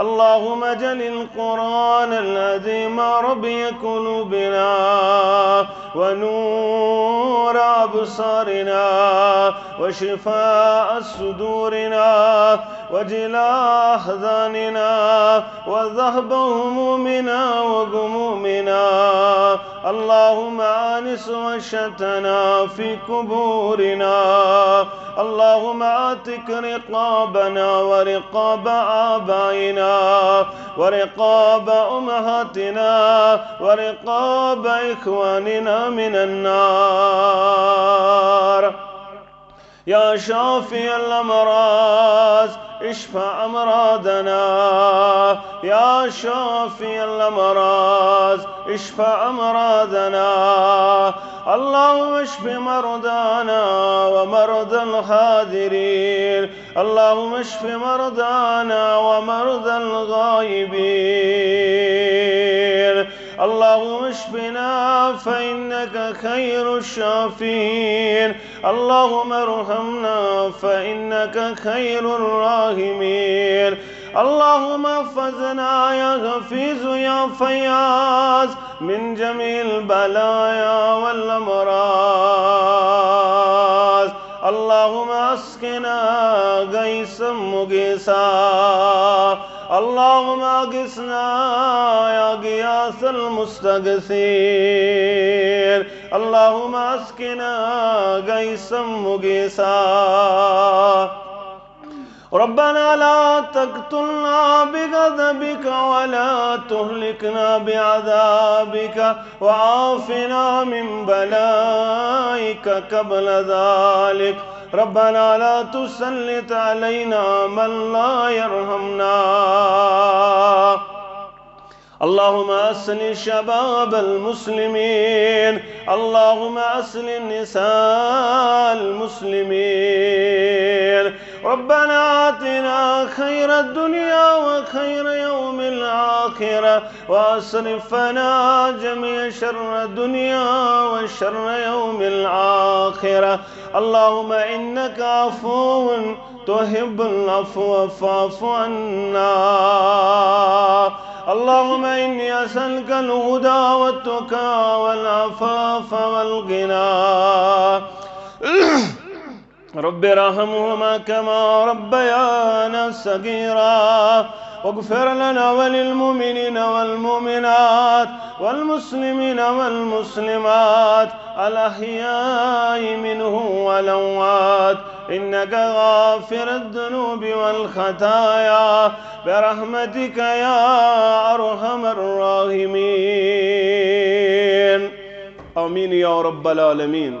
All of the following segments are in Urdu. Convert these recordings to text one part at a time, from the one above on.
اللهم اجعل القرآن العظيم ربيع قلوبنا ونور أبصارنا وشفاء صدورنا وجلاء أحزاننا وذهب همومنا وغمومنا اللهم آنس وحشتنا في قبورنا اللهم آتك رقابنا ورقاب آبائنا ورقاب أمهاتنا ورقاب إخواننا من النار يا شافي الأمراض اشفى أمراضنا يا شافي الأمراض اشفى أمراضنا اللهم اشف مرضانا ومرضى الحاضرين اللهم اشف مرضانا ومرضى الغائبين اللهم اشفنا فإنك خير الشافين اللهم ارحمنا فإنك خير الراحمين اللهم احفظنا يا حفيظ يا فياض من جميع البلايا والأمراض اللهم اسقنا غيثا مغيثا اللهم اغثنا يا غياث المستغيثين اللهم اسقنا غيثا مغيثا ربنا لا تقتلنا بغضبك ولا تهلكنا بعذابك وعافنا من بلائك قبل ذلك ربنا لا تسلط علينا من لا يرحمنا اللهم أصلح شباب المسلمين اللهم أصلح نساء المسلمين ربنا آتنا خير الدنيا وخير يوم الآخرة وأصرفنا جميع شر الدنيا وشر يوم الآخرة اللهم إنك عفو تحب العفو فاعف عنا اللهم إني أسألك الهدى والتقى والعفاف والغنى رب ارحمهما كما ربيانا صغيرا واغفر لنا وللمؤمنين والمؤمنات والمسلمين والمسلمات الأحياء منهم والأموات إنك غافر الذنوب والخطايا برحمتك يا أرحم الراحمين آمين يا رب العالمين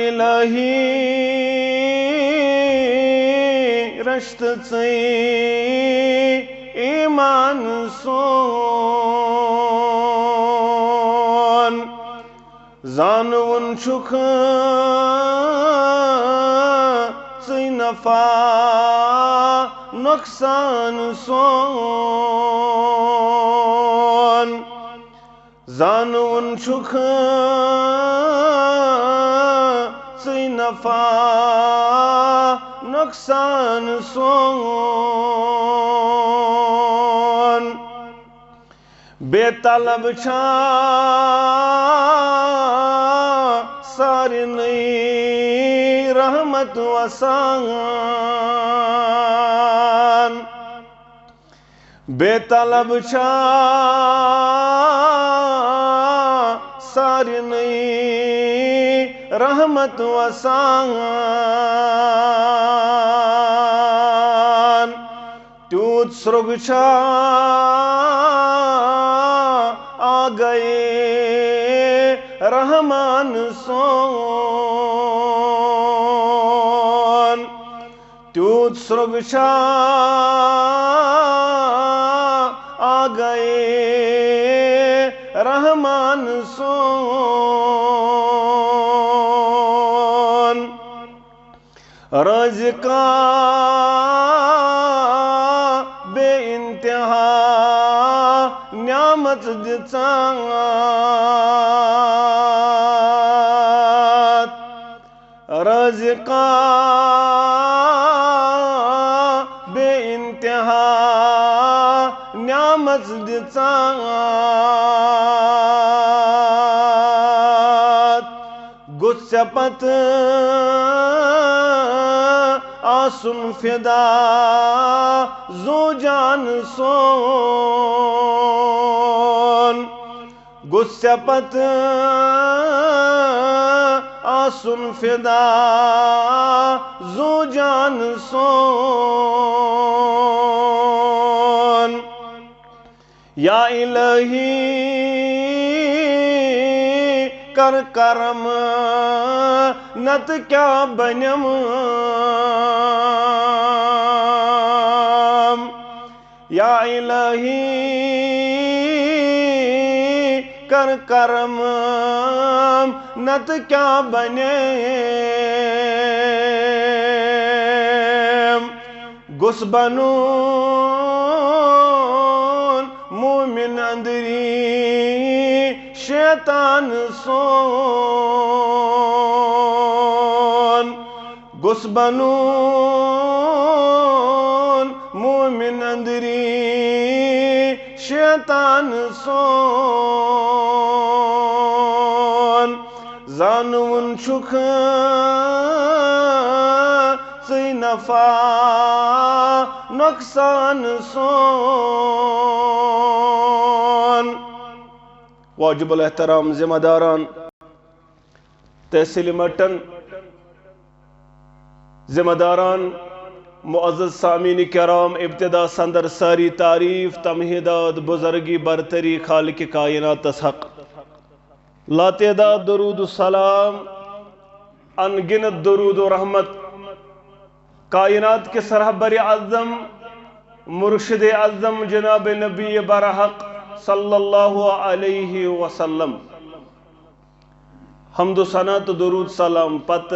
الہی رشت ژے ایمان سون زانون چھُکھ ژے نفع نقصان سون زانون چھُکھ ژے نفع نقصان سون بے طلب چھا سارنٕے رحمت وسان بے طلب چھا سارنٕے رحمت وسان تیوت سرٛوگ چھا آ گئے رحمان سون تیوت سرٛوگ چھا آ گئے رحمان سون رازقا بے انتہا نعمت دِژات رازقا بے انتہا نعمت دِژات گوٚژھ ژےٚ پتہٕ آسُن فِدا زو جان سون گوٚژھ ژےٚ پتہٕ آسُن فِدا زو جان سون یا الہی کر کرم نتہٕ کیٛاہ بنیم یا الہی کر کرم نتہٕ کیٛاہ بنیم گوٚژھ بنُن مومن اندری شیطان سون گوٚژھ بنُن مومن اندری شیطان سون زانون چھُکھ ژے نفع نقصان سون واجب الاحترام ذمہ داران تحصیل مٹن ذمہ داران معزز سامعین کرام ابتدا سندر ساری تعریف تمہیدات بزرگی برتری خالق کائنات حق لاتعداد درود و سلام انگنت درود و رحمت کائنات کے سرحبر اعظم مرشد اعظم جناب نبی برحق صلی اللہ علیہ وسلم حمد و ثنا تو درود سلام پت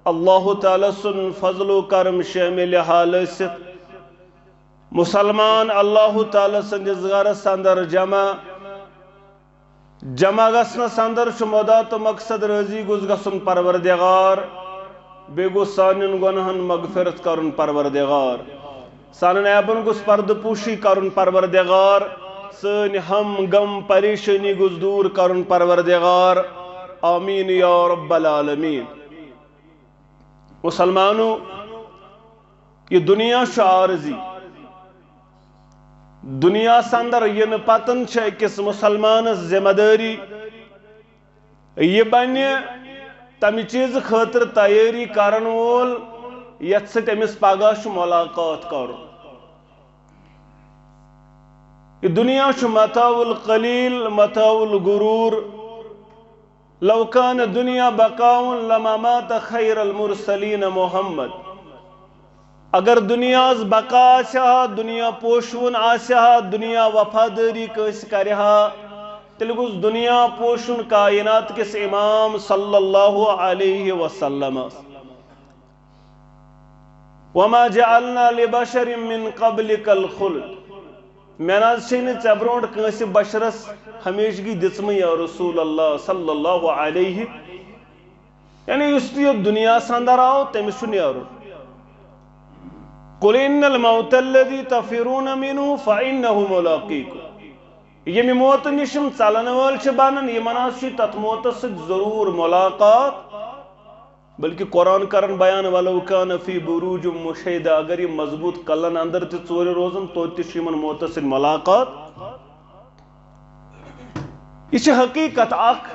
اللہ تعالی سن فضل و کرم شامل حال ست مسلمان اللہ تعالی سندس غرس اندر جمع گسنس اندر مدا تو مقصد رضی گوس گسن پروردگار بے گو سانن گنہن مغفرت کرن پروردگار سانن عیبن گوس پرد پوشی کرن پروردگار سن ہم غم پریشانی گوس دور کرن پروردگار آمین یا رب العالمین مسلمانوں یہ دنیا عارضی دنیا سندر ین پتن اکس مسلمان ذمہ داری یہ بنہ تمہ چیز خاطر تیاری کرن وول یت ست امس پگہ ملاقات کر یہ دنیا متاع القلیل متاع الغرور لو كان دنیا بقاؤن لما مات خیر المرسلین محمد. اگر دنیا بقا آسہا، دنیا پوشون آسہا، دنیا وفاداری کس کرہا، تیل گوس دنیا پوشون کائنات کس امام صلی اللہ علیہ وسلم. وما جعلنا لبشر من قبلك الخلد. میں ناز چھے نے چبرونٹ کنسی بشرس ہمیشگی دسمی یا رسول اللہ صلی اللہ علیہ، یعنی اس لیے دنیا ساندر آؤ تیمشو نیارو. قل ان الموت الذي تفرون منه فإنه ملاقيكم. یہ موت نشم چلن وال چھ بانن یہ مناس چھ تت موت سے ضرور ملاقات. بلکہ قرآن کرن بیان ولو کان فی بروج مشیدہ، اگر یہ مضبوط کلن اندر تی ژور روزن تو تی من موت سے ملاقات. یہ حقیقت اخ،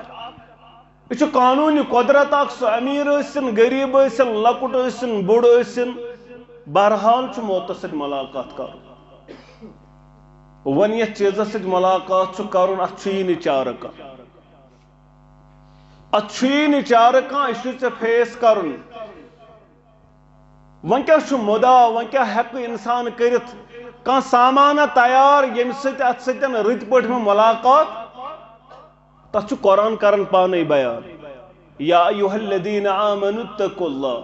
یہ قانونی قدرت اخ، سو امیر ٲسِن غریب ٲسِن لکٹ ٲسِن بوڑ ٲسِن، بہرحال چھ موت سے ملاقات کرن. ون یہ چیز سے ملاقات چھ کرن اچھی نچار کا، اچھی نچار کا اس سے فیس کرن. ون کیا چھ مدا، ون کیا حق انسان کرت کان سامان تیار یم ست ات ستن رت پٹ میں ملاقات. تچ قرآن کرن پانے بیان یا ایھا الذین آمنوا اتقوا اللہ،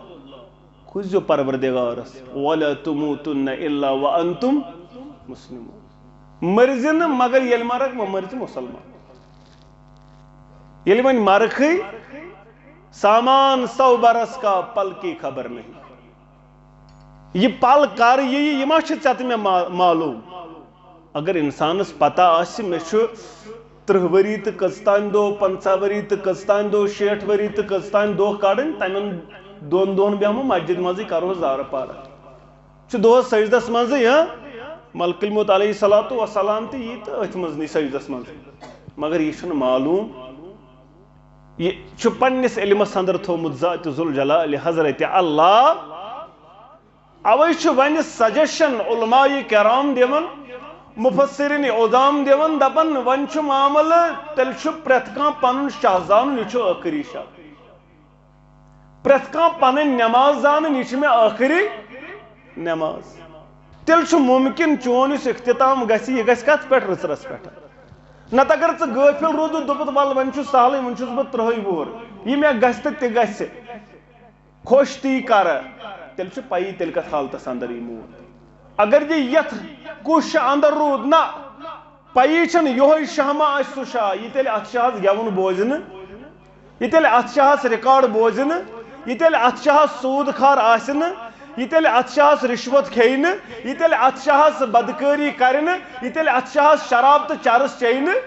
کھوزو پروردگارس ولا تموتن الا وانتم مسلمون. مرزن مگر یل مرک مرز مسلمان. یل ون مرخی سامان 100 برس کا پل کی خبر نہیں. یہ پل کر یہ ما چھ ژت میں معلوم. اگر انسانس پتہ آس میں 30 وری تو کٔژتانۍ دۄہ 50 وری تو کٔژتانۍ دۄہ 60 وری تو کٔژتانۍ دۄہ کڑن تمن دون بیہمو مسجد مزے کرو زار پارا چھ دۄہس سجدس مزے. ملک الموت علیہ الصلوۃ والسلام تہ یہ تو اتھ مز نی سجدس مز، مگر یہ چھن معلوم. یہ چھ پنس علمس اندر تھومت ذات ذوالجلال حضرت اللہ. اوے چھ ون سجیشن علماء کرام دیون، مفسرین عظام دیون، دپن ون چھ معاملہ تیل چھ پرت کان پنن شاہ زانن یہ چھ آخری شاہ. پرت کان پنن نماز زانن یہ چھ میں آخری نماز. تیل چھ ممکن چون اس اختتام گسی یہ گس کت پٹ رسرس پٹ. نت اگر ژٕ غٲفِل روٗدُتھ دوٚپُتھ وَلہٕ وۄنۍ چھُ سہلٕے وۄنۍ چھُس بہٕ 30 وُہُر یہِ مےٚ گژھِ تہٕ تہِ گژھِ خۄش تی کَرٕ تیٚلہِ چھُ پَیی تیٚلہِ کَتھ حالتس اندر یی موت. اگر یہِ یتھ کُش اندر روٗد نہ پَیی چھنہٕ یِہوے شاہما آسہِ سُہ شاہ. یہِ تیٚلہِ اَتھ شاہس گٮ۪وُن بوزِ نہٕ، یہِ تیٚلہِ اَتھ شاہس رِکاڈ بوزِ نہٕ، یہِ تیٚلہِ اَتھ شاہس سوٗد خار آسہِ نہٕ، یہ تیل ات شاہس رشوت کھیہِ نہٕ، یہ تیل ات شاہس بدکاری کرِ نہٕ، یہ تیل ات شاہس شراب تو چرس چیٚیہِ نہٕ.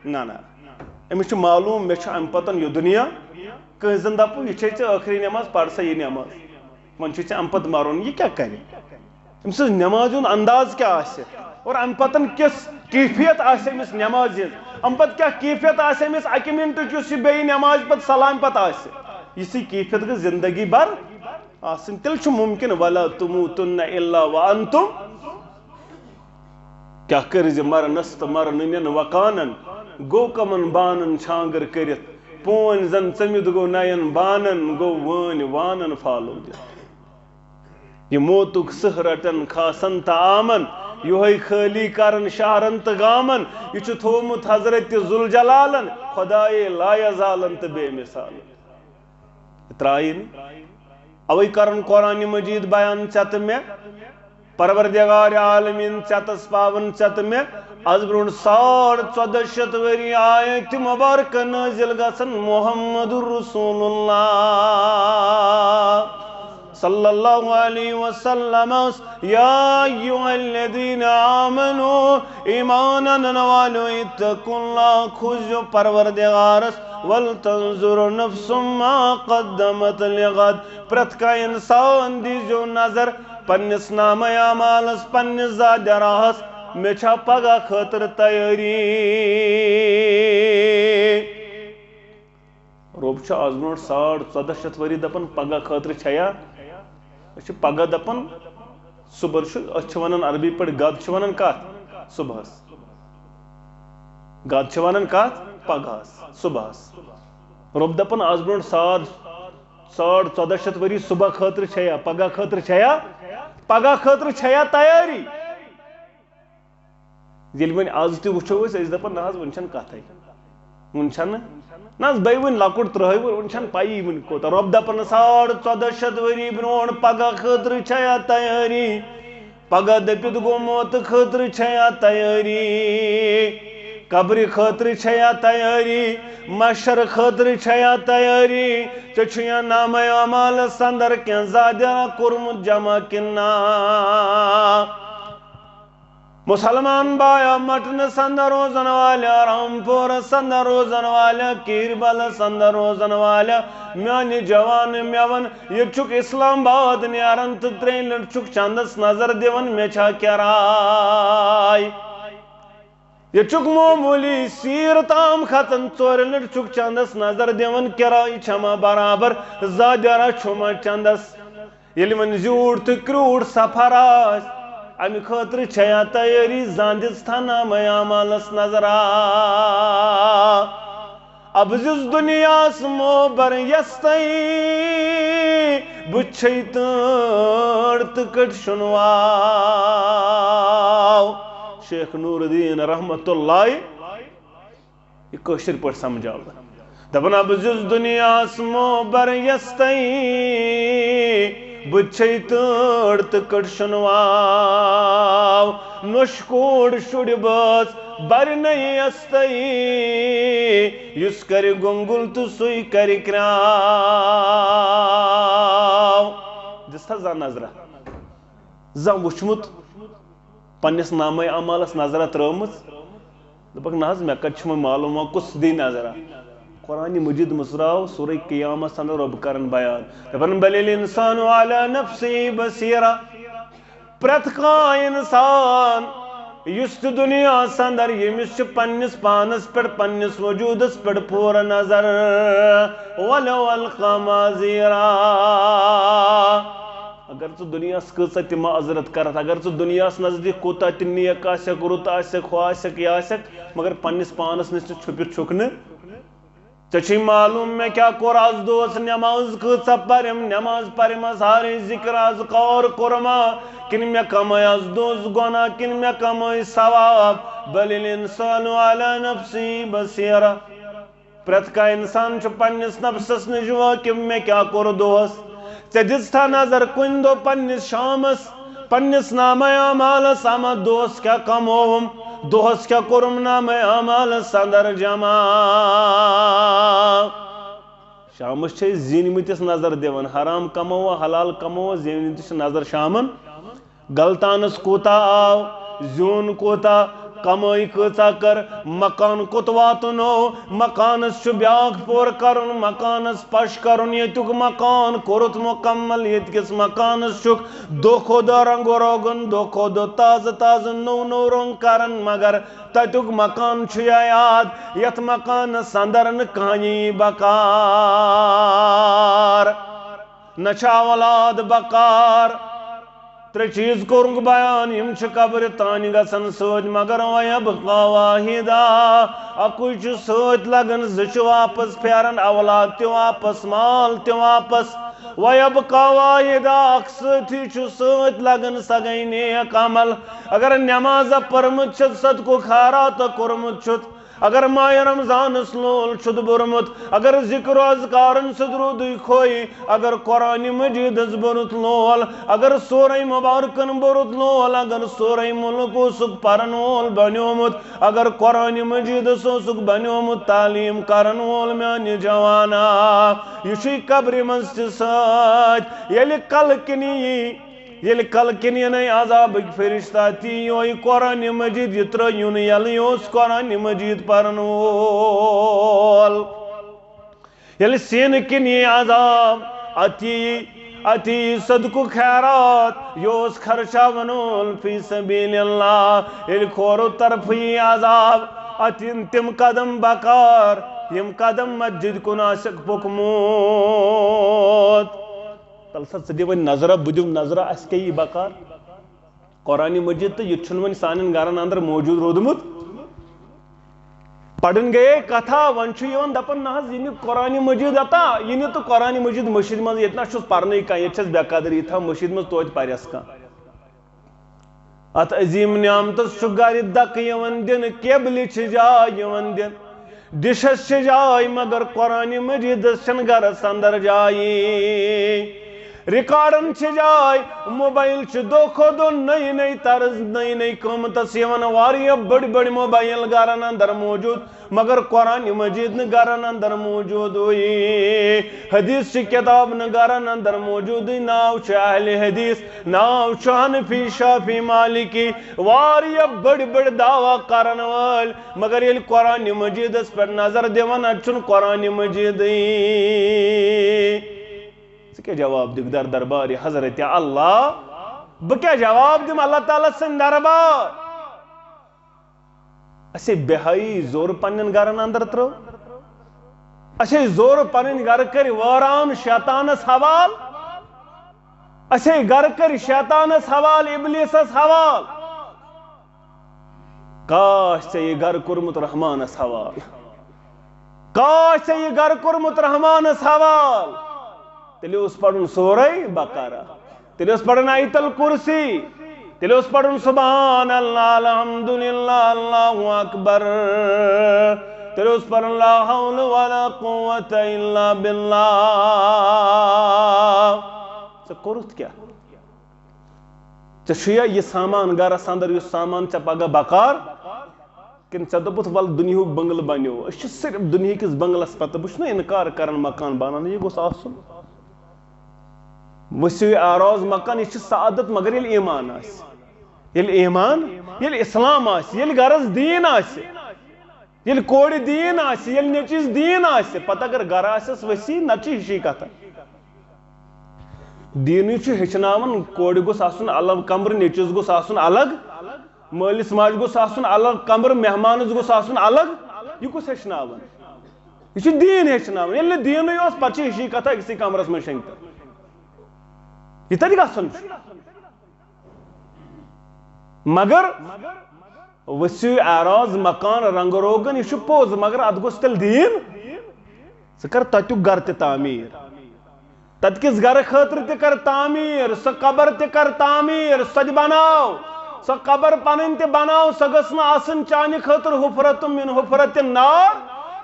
نہ أمِس چھُ معلوم مےٚ چھُ امہِ پتن یہِ دُنیا. کٲنٛسہِ زن دپو یہِ چھے ژےٚ ٲخری نٮ۪ماز پر سا یہِ نٮ۪ماز، وۄنۍ چھُے ژےٚ امہِ پتہٕ مرُن. یہِ کیٛاہ کرِ؟ أمۍ سٕنٛز نٮ۪مازِ ہُنٛد انداز کیٛاہ آسہِ اور امہِ پتن کِژھ کیفیت آسہِ أمِس نٮ۪مازِ ہِنٛز؟ امہِ پتہٕ کیٛاہ کیفیت آسہِ أمِس اکہِ منٹٕچ یُس یہِ بیٚیہِ نٮ۪مازِ پتہٕ سلامہِ پتہٕ آسہِ؟ یِژھٕے کیفیت گٔژھ زندگی بھر آسن. تیل چھ ممکن ولا تموتن الا وانتم. کیا کرز مرنس تو مرنن وقانن گو کمن بانن چھانگر کرت پون زن ژمد گو نین بانن گو وٲنۍ وانن فالو دِتھ. یہ موتک سہ رٹن کھاسن تو آمن یہوے خالی کرن شہرن تو گامن. یہ چھ تھومت حضرت ذوالجلالن خدائے لا یزالن تو بے مثال. ترائن اوے کرن قرآن مجید بیان ژت میں پروردگار عالمین ژتس پاون ژت میں از برونٹ 1400 ؤری آیت مبارک نازل گژھن محمد رسول اللہ صلی اللہ علیہ وسلم. یا ایھا الذین آمنوا ایمانن والو اتقوا اللہ، کھوزو پروردگارس ولتنظر نفس ما قدمت لغد. پرت کا انسان دیزو نظر پنس نام اعمالس پنس ذات راہس میں چھا پگہ خاطر تیاری. روب چھا آز برونٹ 1400 ؤری دپن پگہ خاطر چھیا پگہ دپن صبح ونان عربی پہ گد ونان کت صبحس، گد ونان کت پگہس صبحس. رب دپن آز برونٹ 1400 وری صبح خاطر چھیا پگہ خاطر چھیا پگہ خاطر چھیا تیاری یل ون آز تہ وچھو اس دپن نہ ون چھن کتھے ون چھن نہ بے ون لکٹ ترہ ون چھن پائی ون کوتا رب دپن 1400 وری برونٹ پگہ خاطر چھیا تیاری پگہ دپت گومت خاطر چھیا تیاری قبر خاطر چھیا تیاری محشر خاطر چھیا تیاری چچھیا نام اعمال سندر کین زادیا کورمت جمع کننا مسلمان بایا مٹن سندر روزن والا رامپور سندر روزن والا کیربل سندر روزن والا میانی جوان میون یہ چک اسلام آباد نیارن تو 3 لٹ چک چندس نظر دیون میچا کیا رائی یہ چک معمولی سیر تام ختم 4 لٹ چک چندس نظر دیون کرائی چھما برابر زادیارا چھما چندس یل من زیوڑ تو کروڑ سفر آس امی خاطر چھیا تیاری زاندس تھا نام اعمالس نظر اب جس دنیا سمو بر یستی بچھئی تڑ تکٹ شنواو شیخ نور الدین رحمت اللہ یہ کوشر پر سمجھاؤ دپن اب جس دنیا سمو بر یستی بچھئی تڑ تکٹ شنواو نشکوڑ شڑ بس بر نئی استی یس کر گنگل تو سوئی کر کراو جس تھا زان نظرہ زان وچمت پنس نام اعمالس نظرہ ترمت دپک نہ میں کت معلوم کس دی نظرہ قرآن مجید مسراو سورہ قیامت سندر رب کرن بیان دپن بل الانسان علی نفسی بصیرہ پرت کا انسان یس دنیا سندر یمس پنس پانس پر پنس وجودس پر پور نظر ولو القا معذیرا اگر تو دنیا کۭژاہ تہِ معذرت کرت اگر تو دنیا نزدیک کوتاہ تہِ نیک آسک رُت آسک ہُہ آسک یہِ آسک مگر پنس پانس نش چھپت چھُکھ نہٕ ژےٚ معلوم میں کیا کوٚر آز دۄہس نماز کۭژاہ پرم نماز پرم سارے ذکر اذکار کوٚرما کن مےٚ کمٲے آز دۄہس گۄناہ کن مےٚ کمٲے ثواب بل الانسان علی نفسی بصیرہ پرٛٮ۪تھ کانٛہہ انسان چھُ پننس نفسس نِش وٲقف مےٚ کیٛاہ کوٚر دۄہس ژےٚ دِژتھا نظر کُنہِ دۄہ پننس شامس پننس نامہ اعمالس اما دۄہس کیٛاہ کمووُم دۄہس کیٛاہ کوٚرُم نامہ اعمالس اندر جمع شامس چھِ أسۍ زیٖنمٕتِس نظر دِوان حرام کمووا حلال کمووا زیٖنمٕتِس چھِ نظر شامن غلطانس کوٗتاہ آو زیوٗن کوٗتاہ کمٲے کۭژاہ کر مکان کوٚت واتنو مکانس چھُ بیاکھ پور کرُن مکانس پش کرُن ییٚتیُک مکان کوٚرُتھ مکمل ییٚتکِس مکانس چھُکھ دۄہ کھۄتہٕ دۄہ رنگ و روگن دۄہ کھۄتہٕ دۄہ تازٕ تازٕ نوٚو نوٚو رنگ کران مگر تتیُک مکان چھُ یا یاد یتھ مکانس اندر نہٕ کہانی بکار نہ چھُ اولاد بکار 3 چیز کورنگ بیان یم چھ قبر تان گژھن سۭتۍ مگر ویبقا واحدا اکوے چھُ سۭتۍ لگان 2 چھِ واپس پھیران اولاد تہِ واپس مال تہِ واپس ویبقا واحدا اکھ سۭتھی چھُ سۭتۍ لگان سۄ گٔے نیک عمل اگر نمازہ پٔرمٕژ چھتھ صدقُک خیراتہ کوٚرمُت چھُتھ اگر ماہ رمضانس لول چھُتھ بوٚرمُت اگر ذکر و اذکارن سۭتۍ روٗدٕے کھوٚے اگر قرآن مجیدس بوٚرُتھ لول اگر سورہ مبارکن بوٚرُتھ لول اگر سورہ ملک اوسُکھ پرن وول بنیومُت اگر قرآن مجیدس اوسُکھ بنیومُت تعلیٖم کرن وول میانہِ جوانا یہِ چھُے قبرِ منٛز تہِ سۭتۍ ییٚلہِ کل کنی عذابک فرشتہ تی یوی قرآن مجید یہ ترٛٲیُن یلہٕ یہِ اوس قرآن مجید پرن وول ییٚلہِ سینہٕ کنی عذاب اتی صدقُک خیرات یہِ اوس خرچاون وول فی سبیل اللہ ییٚلہِ کھورو طرفہٕ یی عذاب اتین تِم قدم بکار یم قدم مسجد کُن آسکھ پوٚکمُت تل سا ژٕ دِ وۄنۍ نظرہ بہٕ دِمہٕ نظرہ اَسہِ کیٛاہ یی بکار قرآن مجید تہٕ یہِ چھُنہٕ وۄنۍ سانٮ۪ن گرن اندر موجوٗد روٗدمُت پڑھن گئے کتھا ون دپان نہ یہ قرآن مجید عطا یہ تو قرآن مجید مشید من یہ چھس پرنے کھانا یہ بے قدری تھا مشید من توتہ پریس کھانا ات عظیم نعمتس گر دک دن قبل جائے دن ڈشس جائے مگر قرآن مجید چھن گرس اندر جائے ریکارڈن جائے موبائل دہ کھو دہ نئی نئی طرز نئی نئی قیمتس واریاہ بڑی بڑی موبائل گرن اندر موجود مگر قرآن مجید ن گرن اندر موجود ہوئی حدیث چی کتاب ن گرن اندر موجود ناو چھ اہل حدیث ناو چھ حنفی شافی مالکی واریاہ بڑی بڑی دعویٰ کرن وال مگر یہ قرآن مجید اس پر نظر دیوان اچھن قرآن مجید کیا جواب دک در دربار حضرت اللہ بہ جواب دم اللہ تعالیٰ سن دربار اسے بہائی زور پنن گرن اندر ترو اسے زور پنن گر کر واران شیطانس حوال اسے گر کر شیطانس حوال ابلیسس حوال کاش سے یہ گر کرمت رحمانس حوال کاش سے یہ گر کرمت رحمانس حوال تیلے اس پڑھن سورہ بقرہ تیلے اس پڑھن آیت الکرسی تیلے اس پڑھن سبحان اللہ الحمدللہ اللہ اکبر تیلے اس پڑھن لا حول ولا قوت الا باللہ کرت کیا چشیا یہ سامان گرس اندر یہ سامان چا پگہ بکار کن ژے دوپُتھ ول دنیہُک بنگلہٕ بنیو أسۍ چھِ صرف دنیا کس بنگلس پتہ بہٕ چھُس نہٕ انکار کران مکان بناون یہ گوٚژھ آسُن وسیع آراز مکان یہ سعادت مگر یل ایمان آس یل ایمان یل اسلام آس یل گرس دین آس یل کوڑ دین آس یل نیچیز دین آس پتہ اگر گر آسس وسیع نچی ہشی کتھا دین ہچناون کوڑ گوس آسن الگ کمر نیچیز گوس آسن الگ مالس ماج گوس آسن الگ کمر مہمانس گوس آسن الگ یہ گوس ہچناون یہ دین ہچناون یل نہ دینی اوس پتہ ہشی کتھا اکسی کمرس من شنگتر یہ تھی گھن مگر وسیع آراز مکان رنگ روگن یہ پوز مگر ات گوس تیل دین ثر تتیک گر تہ تعمیر تت کس گر خاطر تہ کر تعمیر سہ قبر تہ کر تعمیر سہ بناو سہ قبر پنن تہ بناو سہ گژھ نہ آسن چانہ خاطر حفرت من حفرت النار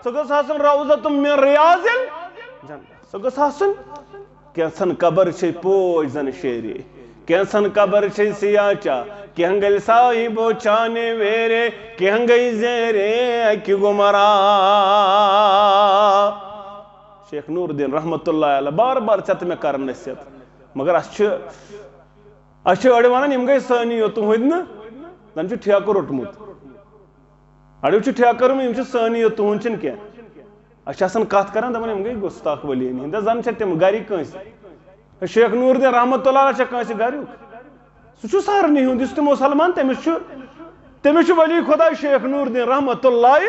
سہ گژھ آسن روضۃ من ریاض الجنہ سہ گژھ آسن کینسن قبر چھ پوش زن شیرے کینسن قبر چھ سیاچا کینگل صاحبو چانے ویرے کینگئی زیرے اکی گمرا شیخ نور الدین رحمت اللہ علیہ بار بار چت میں کرم نصیحت مگر اچھ اڑ ونان یم گئی سانی یوتن ہود نا زن چھ ٹھیکہ روٹمت اڑو چھ ٹھیکہ روم یم چھ سانی یوتن چھن کی اچھا کت کران دپان یم گئی گستاخ ولین ہند زن چھ تم گری کنس شیخ نور الدین رحمت اللہ علیہ کنس گریک سہ سارنی ہند اس مسلمان تمس ولی خدا شیخ نور الدین رحمت اللہ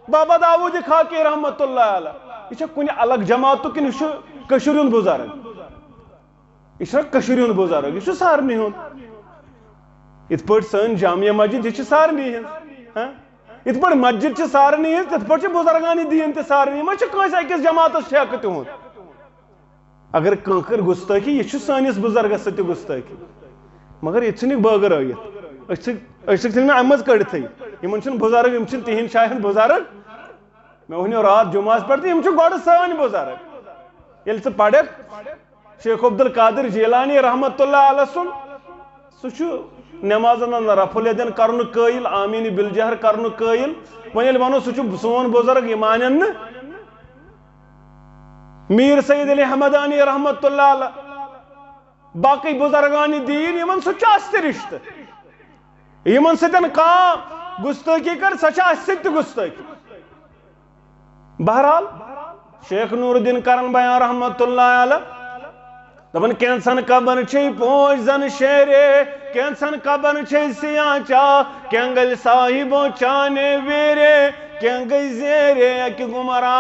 بابا داود خاکی رحمت اللہ علیہ یہ کن الگ جماعت کن یہ ہند بزرگ یہ بزرگ یہ سارنی ہند ات پہ سن جامعہ مسجد یہ سارنی ہند ات پہ مسجد چھ سارنی ہز تت پہ بزرگان دین تہ سارنی ما کنس اکس جماعتس ٹھیکہ تہد اگر کر گستاخی یہ سانس بزرگس ست گستاخی مگر یہ ٹھنک بٲگرٲیِتھ أسۍ ژھٕنۍ مےٚ اَمہِ منٛز کٔڑتھٕے یِمن چھِنہٕ بُزرگ یِم چھِنہٕ تِہنٛدۍ شاید بُزرگ مےٚ ووٚنیو راتھ جُمعس پٮ۪ٹھ تہٕ یِم چھِ گۄڈٕ سٲنۍ بُزرگ ییٚلہِ ژٕ پرکھ شیخ عبدالقادر جیلانی رحمت اللہ علیہ سُہ چھُ نمازن اندر رفع الیدین کرن قٲیل آمیٖن بالجہر کرن قٲیل وۄنۍ ییٚلہِ وَنو سُہ چھُ سون بُزرگ یہِ مانن نہٕ میر سید علی حمدانی رحمت اللہ علیہ باقی بزرگان دین یمن سۭتۍ چھُ اَسہِ تہِ رشتہٕ یمن سۭتۍ کانٛہہ گُستٲخی کر سۄ چھِ اَسہِ سۭتۍ تہِ گُستٲخی بہرحال شیخ نور الدین کرن بیان رحمت اللہ علیہ دپان کینسن قبر چھ پوش زن شیرے کینسن قبر چھ سیاچا کینگل صاحبو چانے ویرے کینگئی زیرے اکی گمرا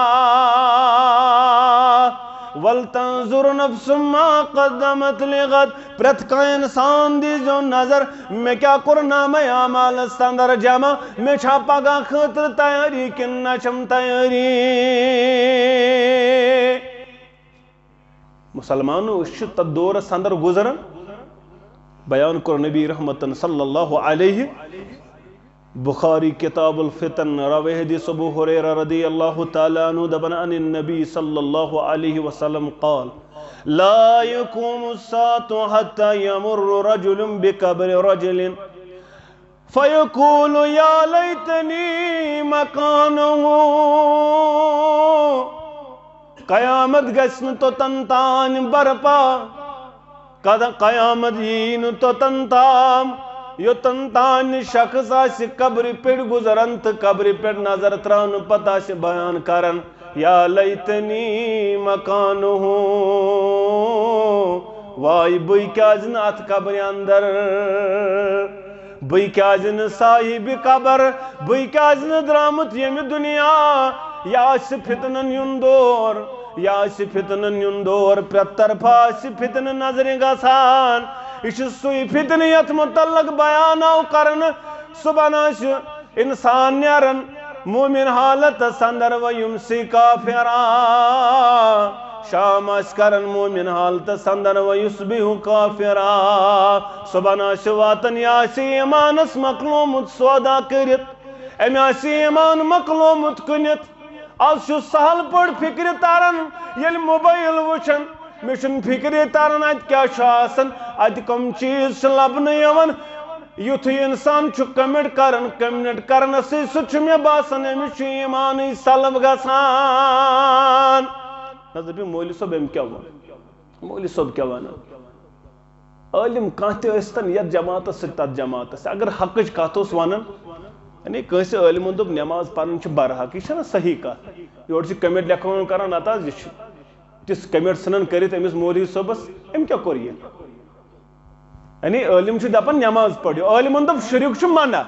وَلْتَنْظُرْ نَفْسٌ مَا قَدَّمَتْ لِغَدٍ پرت کا انسان دی جو نظر میں کیا قرنامہ اعمال استندر جمع میں چھا پگا خطر تیاری کنہ چم تیاری مسلمانوں اس دور سندر گزرن بیان کر نبی رحمتن صلی اللہ علیہ بخاری کتاب الفتن روی حدیث ابو ہریرہ رضی اللہ تعالیٰ عنہ دبن عن النبی صلی اللہ علیہ وسلم قال لا يقوم الساعة حتى يمر رجل بقبر رجل فيقول يا ليتني مكانه قیامت گسن تو تنتان برپا قیامت ین تو تنتام یو تنتان شخص آسی قبر پیڑ گزرنت قبر پیڑ نظر تران پتا سے بیان کرن یا لیتنی مکانہو وائی بوئی کیازن ات قبر اندر بوئی کیازن صاحب قبر بوئی کیازن درامت یمی دنیا یا اس فتنن یندور یا اس فتنن یندور پرطرفا اس فتن نظریں گسان اس سوئی فتنیت متعلق بیان او کرن سبناش انسان نیرن مومن حالت سندر و یمسی کافرا شام اس کرن مومن حالت سندر و یسبیح کافرا سبناش واتن یاسی ایمانس مقلومت سودا کرت امی آسی ایمان مقلومت کنت آج شو سہل پڑ فکر تارن یل موبائل وچن مشن فکر تارن ات کیا شاسن ات کم چیز لبن یون یوتھی انسان چھ کمنٹ کرن سی سچ میں باسن امیش ایمانی سلب گسان نظر بھی مولی صاحب ام کیا وانا مولی صاحب کیا وانا علم کانتے استن یت جماعت ستت جماعت اگر حقش کاتوس وانن یعنی کیسے علمون دوب نماز پڑھن چھ برحق یہ چھنا صحیح کا یور چھ کمنٹ لکھون کران آتا یہ تس کمنٹ سنن کرت امس مولوی صاحبس ام کیا کور یہ یعنی علم چھ دپان نماز پڑھو علمون دوب شرک چھ منع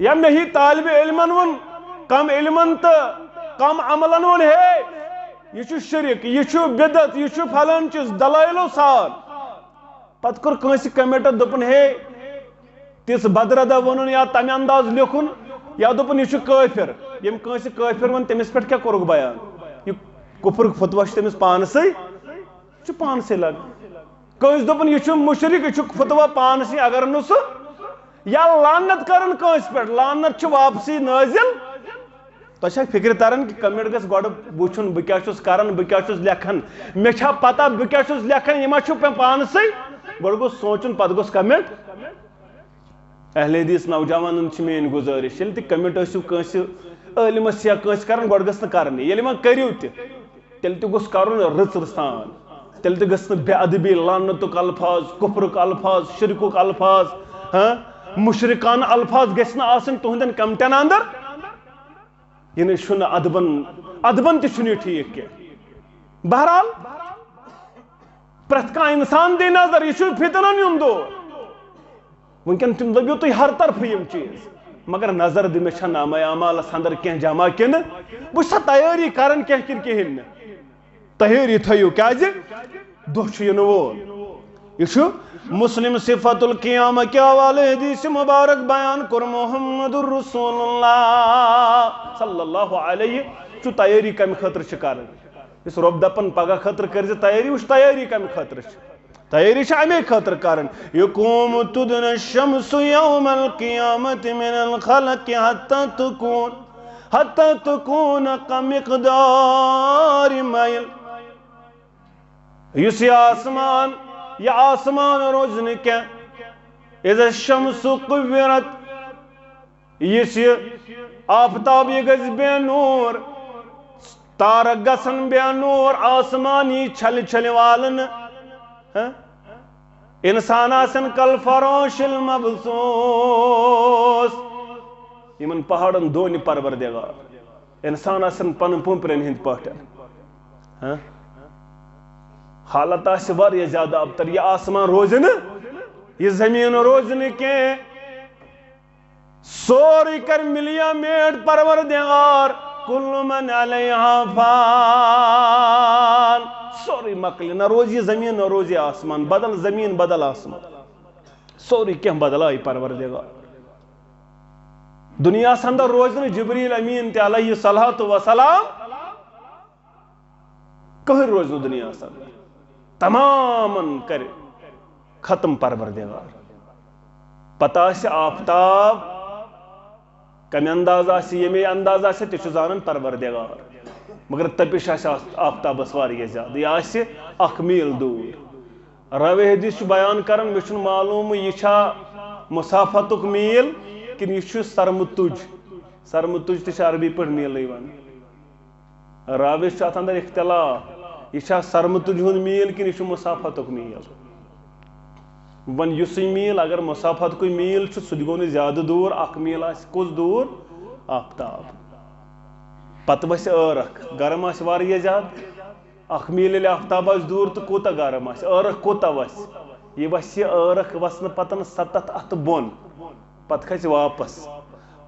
یا مہی طالب علمن ون کم علمن تو کم عملن ون ہے یہ چھ شرک یہ چھ بدعت یہ چھ فلان چیز دلائلو سان پت کور کنسی کمنٹ دپن ہے تیس بدردہ ونن یا تمہ انداز لکھن یا دپن یہ کافر یم کنسی کافر ون تمس پہ کیا کورک بیان یہ کفر فتوہ تمس پانسی پانسی لگ کنس دپن یہ مشرک یہ فتوہ پانسی اگر نس یا لعنت کرن کنس پہ لعنت واپسی نازل تو فکر تران کہ کمنٹ گھس گوڑ وچھن بہ کیا کران بہ کیا لکھان مے چھا پتہ بہ کیا لکھان یہ ما پانسی گوڑ گوس سوچن پتہ گوس کمنٹ اہل حدیث نوجوانن چھ مین گزارش یل تہ کمنٹ ٲسِو کٲنٛسہِ عٲلمس یا کٲنٛسہِ کران گۄڈٕ گٔژھ نہٕ کرنی ییٚلہِ وۄنۍ کٔرِو تہِ تیٚلہِ تہِ گوٚژھ کرُن رٕژر سان تیٚلہِ تہِ گٔژھ نہٕ بے ادبی لعنتُک الفاظ کفرُک الفاظ شرکُک الفاظ مشرکانہ الفاظ گژھِ نہٕ آسٕنۍ تُہنٛدٮ۪ن کمٹن اندر یہِ نہٕ چھُنہٕ ادبن تہِ چھُنہٕ یہِ ٹھیٖک کینٛہہ بہرحال پرٛٮ۪تھ کانٛہہ اِنسان دی نظر یہِ چھُ فتنن ہُنٛد دور ونکن تم لبیو تھی ہر طرف یم چیز مگر نظر دی میں چھا نامہ اعمالس اندر کہیں جمع کن بہ سا تیاری کرن کن کہین تیاری تھیو کیازِ دہ چھ ین وول یہ مسلم صفت القیامہ کے حوالے حدیث مبارک بیان کر محمد الرسول اللہ صلی اللہ علیہ چھ تیاری کم خطر چھ کرن اس رب دپن پگہ خطر کرز تیاری وچ تیاری کم خطر چھ تیاری چھ امی خاطر کرن یقوم تدن الشمس یوم القیامت من الخلق حتی تکون کمقدار میل یس آسمان یا آسمان روزن کیا اذا الشمس قورت یس آفتاب یہ گز بے نور تارک گسن بے نور آسمان یہ چھل چھل والن انسان آسن کل فروش المبسوس یمن پہاڑن دونی پروردگار انسان آسن پن پمپرن ہند پاٹن حالت آس واریاہ زیادہ ابتر یہ آسمان روزن یہ زمین روزن کے سوری کر ملیا میٹ پروردگار کل من علیہا فان سوری مکل نہ روز یہ زمین نہ روز یہ آسمان بدل زمین بدل آسمان سوری کیا بدلائی پروردگار دنیا اندر روز نا جبریل امین تے علیہ الصلوۃ والسلام کہر روز نا دنیا اندر تمام کر ختم پروردگار پتہ سے آفتاب کمی انداز آسی یمی انداز آسی تیچو زانن پروردگار مگر تپش آسی آفتابس واریہ زیادہ یہ آسی اخ میل دور راوی حدیث بیان کرن مشن معلوم یہ چھا مسافتک میل کن یہ چھو سرمتج تیچ عربی پر میل ایوان راوی چھات اندر اختلاف یہ چھا سرمتج ہون میل کن یہ چھو مسافتک میل ون یسی میل اگر مسافت کوئی میل چھو سجگون زیادہ دور اخ میل آس کس دور آفتاب پتہ وس ارخ گرم آس واریہ زیادہ اخ میل یل آفتاب آس دور تو کوتا گرم آس ارخ کوتا وس یہ وس یہ ارخ وسن پتن 7 اتھ بون پتہ کھس واپس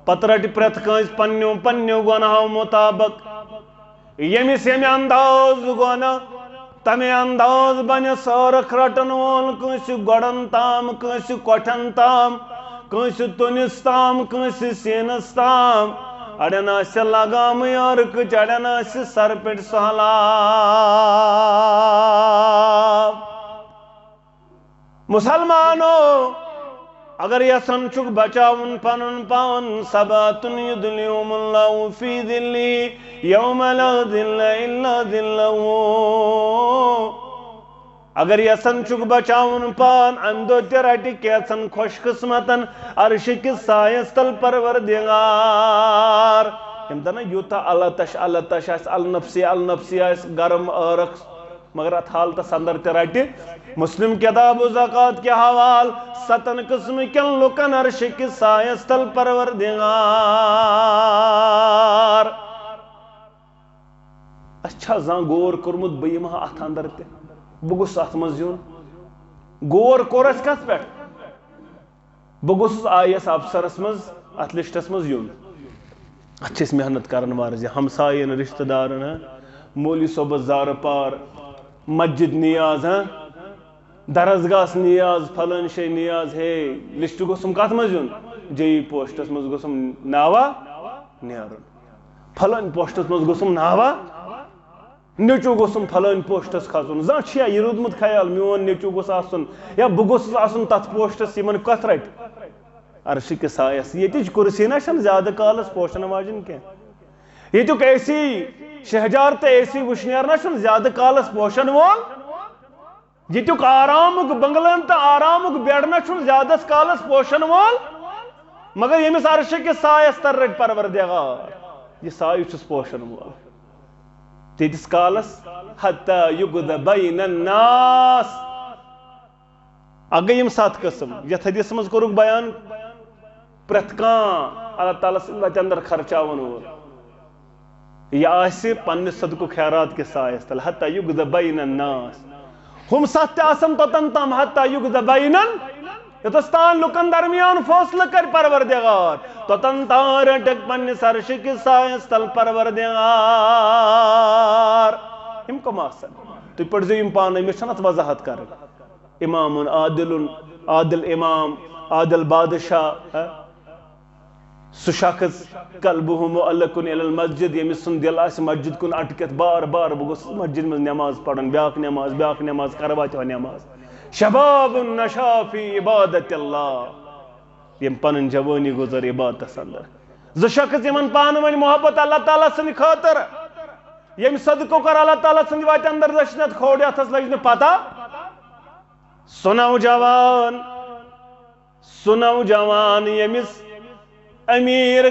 پتہ رٹ پریت کنس پنیو گناہو مطابق یمس یمہ انداز گناہ تمہ انداز بنہ سارخ رٹن وول کنس گڑن تام کنس کوٹھن تام کنس تنس تام کنس سینس تام اڑن آس لگام یارک چڑن آس سر پٹ سہلاب مسلمانو اگر یسن چک بچاون پنن پان سباتن یدلیوم اللہ فی ذلی یوم لا ذل الا ذلہ اگر یسن چک بچاون پان اندو ترٹی کیسن خوش قسمتن عرش کس سایس تل پروردگار یم دنا یوتا اللہ تش آس النفسی آس گرم ارخ مگر ات حالتس اندر ترٹی مسلم کتاب و زکات کے حوال 7 قسم کن لکن عرش کس سایس تل پروردگار اچھا زان غور کورمت بہ ما ات اندر تہ بہ گوس ات مز یون غور کور اس کت پہ بہ گوس آئیس افسرس مز ات لسٹس مز یون اچھس محنت کرن وارز ہمسائن رشتہ دارن مولی صوبت زار پار مسجد نیاز درسگاہ نیاز پھلن شے نیاز ہے لسٹ گوسم کت مز یون جی پوسٹس مز گوسم ناوا نیرن پھلن پوسٹس مز گوسم ناوا نیچو گوسم پھلن پوسٹس کھسن زان چھیا یہ رودمت خیال میون نیچو گوس آسن یا بہ گوس آسن تت پوسٹس یمن کت رٹ عرش کے سایس یتچ کرسی نہ چھن زیادہ کالس پوشن واجن کی یتک ایسی شہجار تے ایسی وشنیر نہ چھن زیادہ کالس پوشن وول یتک آرامک بنگلن تو آرامک بیڈ نہ چھن زیادہ کالس پوشن وول مگر یمس عرش کے سایس تر رٹ پروردگار یہ سایہ چھس پوشن وول تیتس کالس حتی یگد بین الناس اگر یم 7 قسم یت حدیث مز کورک بیان پرت کان اللہ تعالیٰ سندھ اندر خرچاون وول یہ آسی پنہ صدق و خیرات کے سایس تل حتی یگد بین الناس ہم 7 آسن توتن تام حتی یگد بینن یتستان لکن درمیان فاصلہ کر پروردگار توتن تان رٹک پنہ عرش کے سایس تل پروردگار ام کم آسن تو پڑھزو یم پانے میں چھنت وضاحت کر امام عادل امام عادل بادشاہ سو شخص قلبہ معلق الی المسجد یمس سن دل آس مسجد کن اٹکت بار بار بہ گوس مسجد میں نماز پڑھن بیاکھ نماز کرواتہ نماز شباب نشا فی عبادت اللہ یم پنن جوانی گزر عبادت اندر ز شخص یمن پان ون محبت اللہ تعالیٰ سن خاطر یم صدقو کر اللہ تعالیٰ سن وات اندر دشنت کھوڑ اتس لج پتہ سنو جوان یمس امیر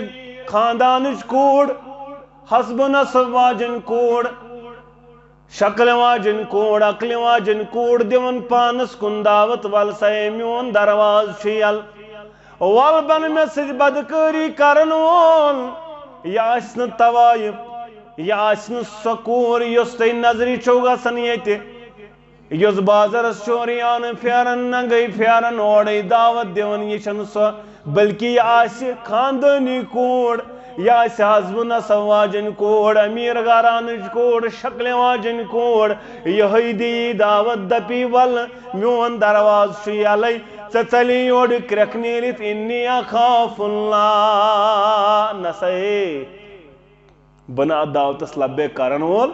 خاندانچ کوڑ حسب نسب واجن کوڑ شکل واجن کوڑ عقل واجن کوڑ دیون پانس کن دعوت ول سا میون درواز یل ول بن مے سۭتۍ بدکٲری کرن وول یہ آسہِ نہٕ طوایف یہ آسہِ نہٕ سۄ کوٗر یۄس تۄہہِ نظرِ چھو گژھان ییٚتہِ یۄس بازرس چوریان پھیرن ننگے پھیرن اورے دعوت دِوان یہ چھنہٕ سۄ بلکہ یہ آسہِ خاندٲنی کوٗر یا حزب نسب واجن کوڑ امیر گارانج کوڑ شکل واجن کوڑ یہ دی دعوت دپی ول میون درواز یلے ژلی یور کرک نیرت انی اخاف اللہ نسے بنا دعوتس لبے کرن وول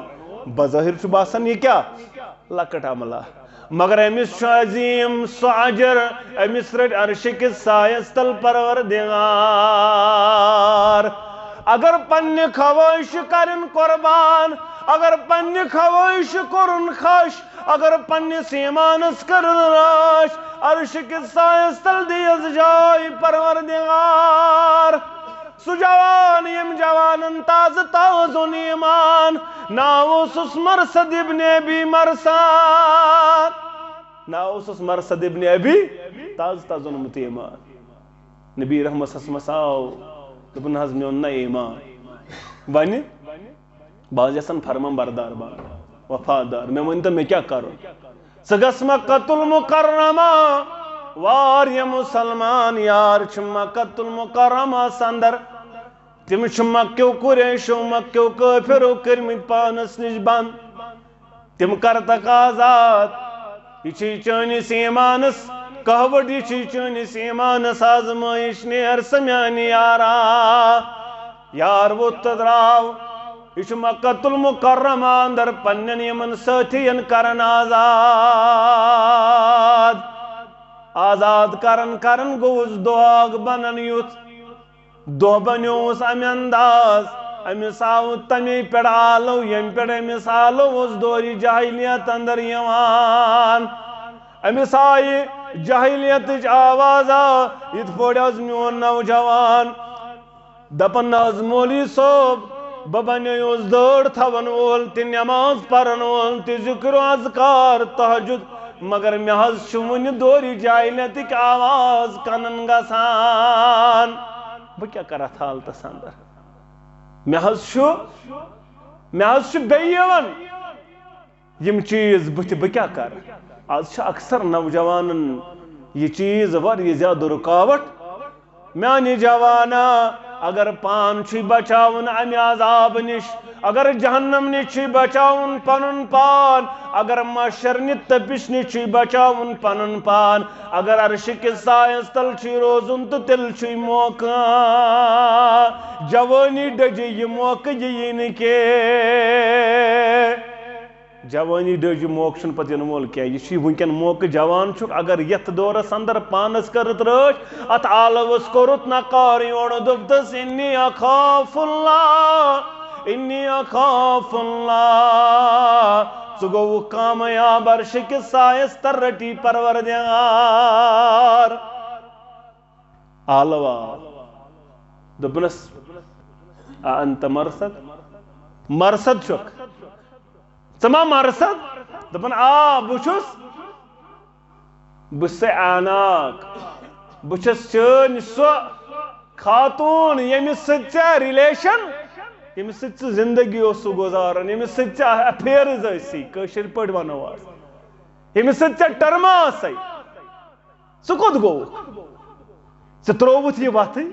بظاہر باسان یہ کیا لکٹ عملہ مگر امس عظیم سو اجر امس رٹ عرش کس سایس تل پروردگار اگر پنہ خواہش کرن قربان اگر پنہ خواہش کرن خش اگر پنس ایمانس کرن راش عرش کس سایس تل دیز جائے پروردگار سو جوان یم جوانن تاز تازن ایمان ناوسس مرصد ابن ابی مرصد ناوسس مرصد ابن ابی تاز تازن مت ایمان نبی رحمت سس مساو دپن حض میون نا ایمان ون باز یسن فرمان بردار با وفادار میں ون تو میں کیا کرو سگس مکۃ المکرمہ وار یہ مسلمان یار چھ مکۃ المکرمہ سندر تم چھ مکیو قریشو مکیو کافرو کرمت پانس نش بند تم کر تقاضات یہ چانس ایمانس کہوٹ یہ چانس ایمانس آزمائش نیر سمیانی یارا یار وہ تدراو یہ مکۃ المکرمہ اندر پنن یمن ساتھین کرن آزاد کرن گوز دعاگ بنن یوت دو بنیوس امی انداز امس آو تمی پیڑ آلو یم پیڑ امس آلو اس دوری جاہلیت اندر یوان امس آئی جاہلیت آوازا ات پوڑ از میون نوجوان دپن از مولی صوب ببنیوس دور تھون وول تی نماز پرن وول تی ذکر و اذکار تہجد مگر مے حظ چھ ون دوری جاہلیتک آواز کنن گسان بہ کیا کرت حالتس اندر مے حظ چھ بیون یم چیز بت بہ کیا کر آج چھ اکثر نوجوانن یہ چیز واریاہ زیادہ رکاوٹ میانی جوانا اگر پان چھ بچاون امی عذاب نش اگر جہنم نش بچاون پنن پان اگر محشر نی تپش نش بچاون پنن پان اگر عرش کے سایس تل چھ روزن تو تل چھ موقع جوانی ڈجی یہ موقع یہ کے جوانی ڈج موقع پتہ ین مول کیا یہ ونکن موقع جوان چھک اگر یت دورس اندر پانس کرت رچ ات آلوس کورت نقار یون دپتس انی اخاف اللہ انی اخاف اللہ ژٕ گوٚوُکھ کامیاب عرش کِس سایس تر رٹی پروردگار آلوا دپنس انت مرصد مرصد چھک ثما مرصد دپن بچس بس آناک بچس چن سو خاتون یمس ست ریلیشن یمس ست زندگی اوسو گزارن یمس ست افیئرز اسی کشر پٹ ونو یمس ست ٹرما اسی سہ کوت گو ژےٚ ترووُتھ یہ وتھٕے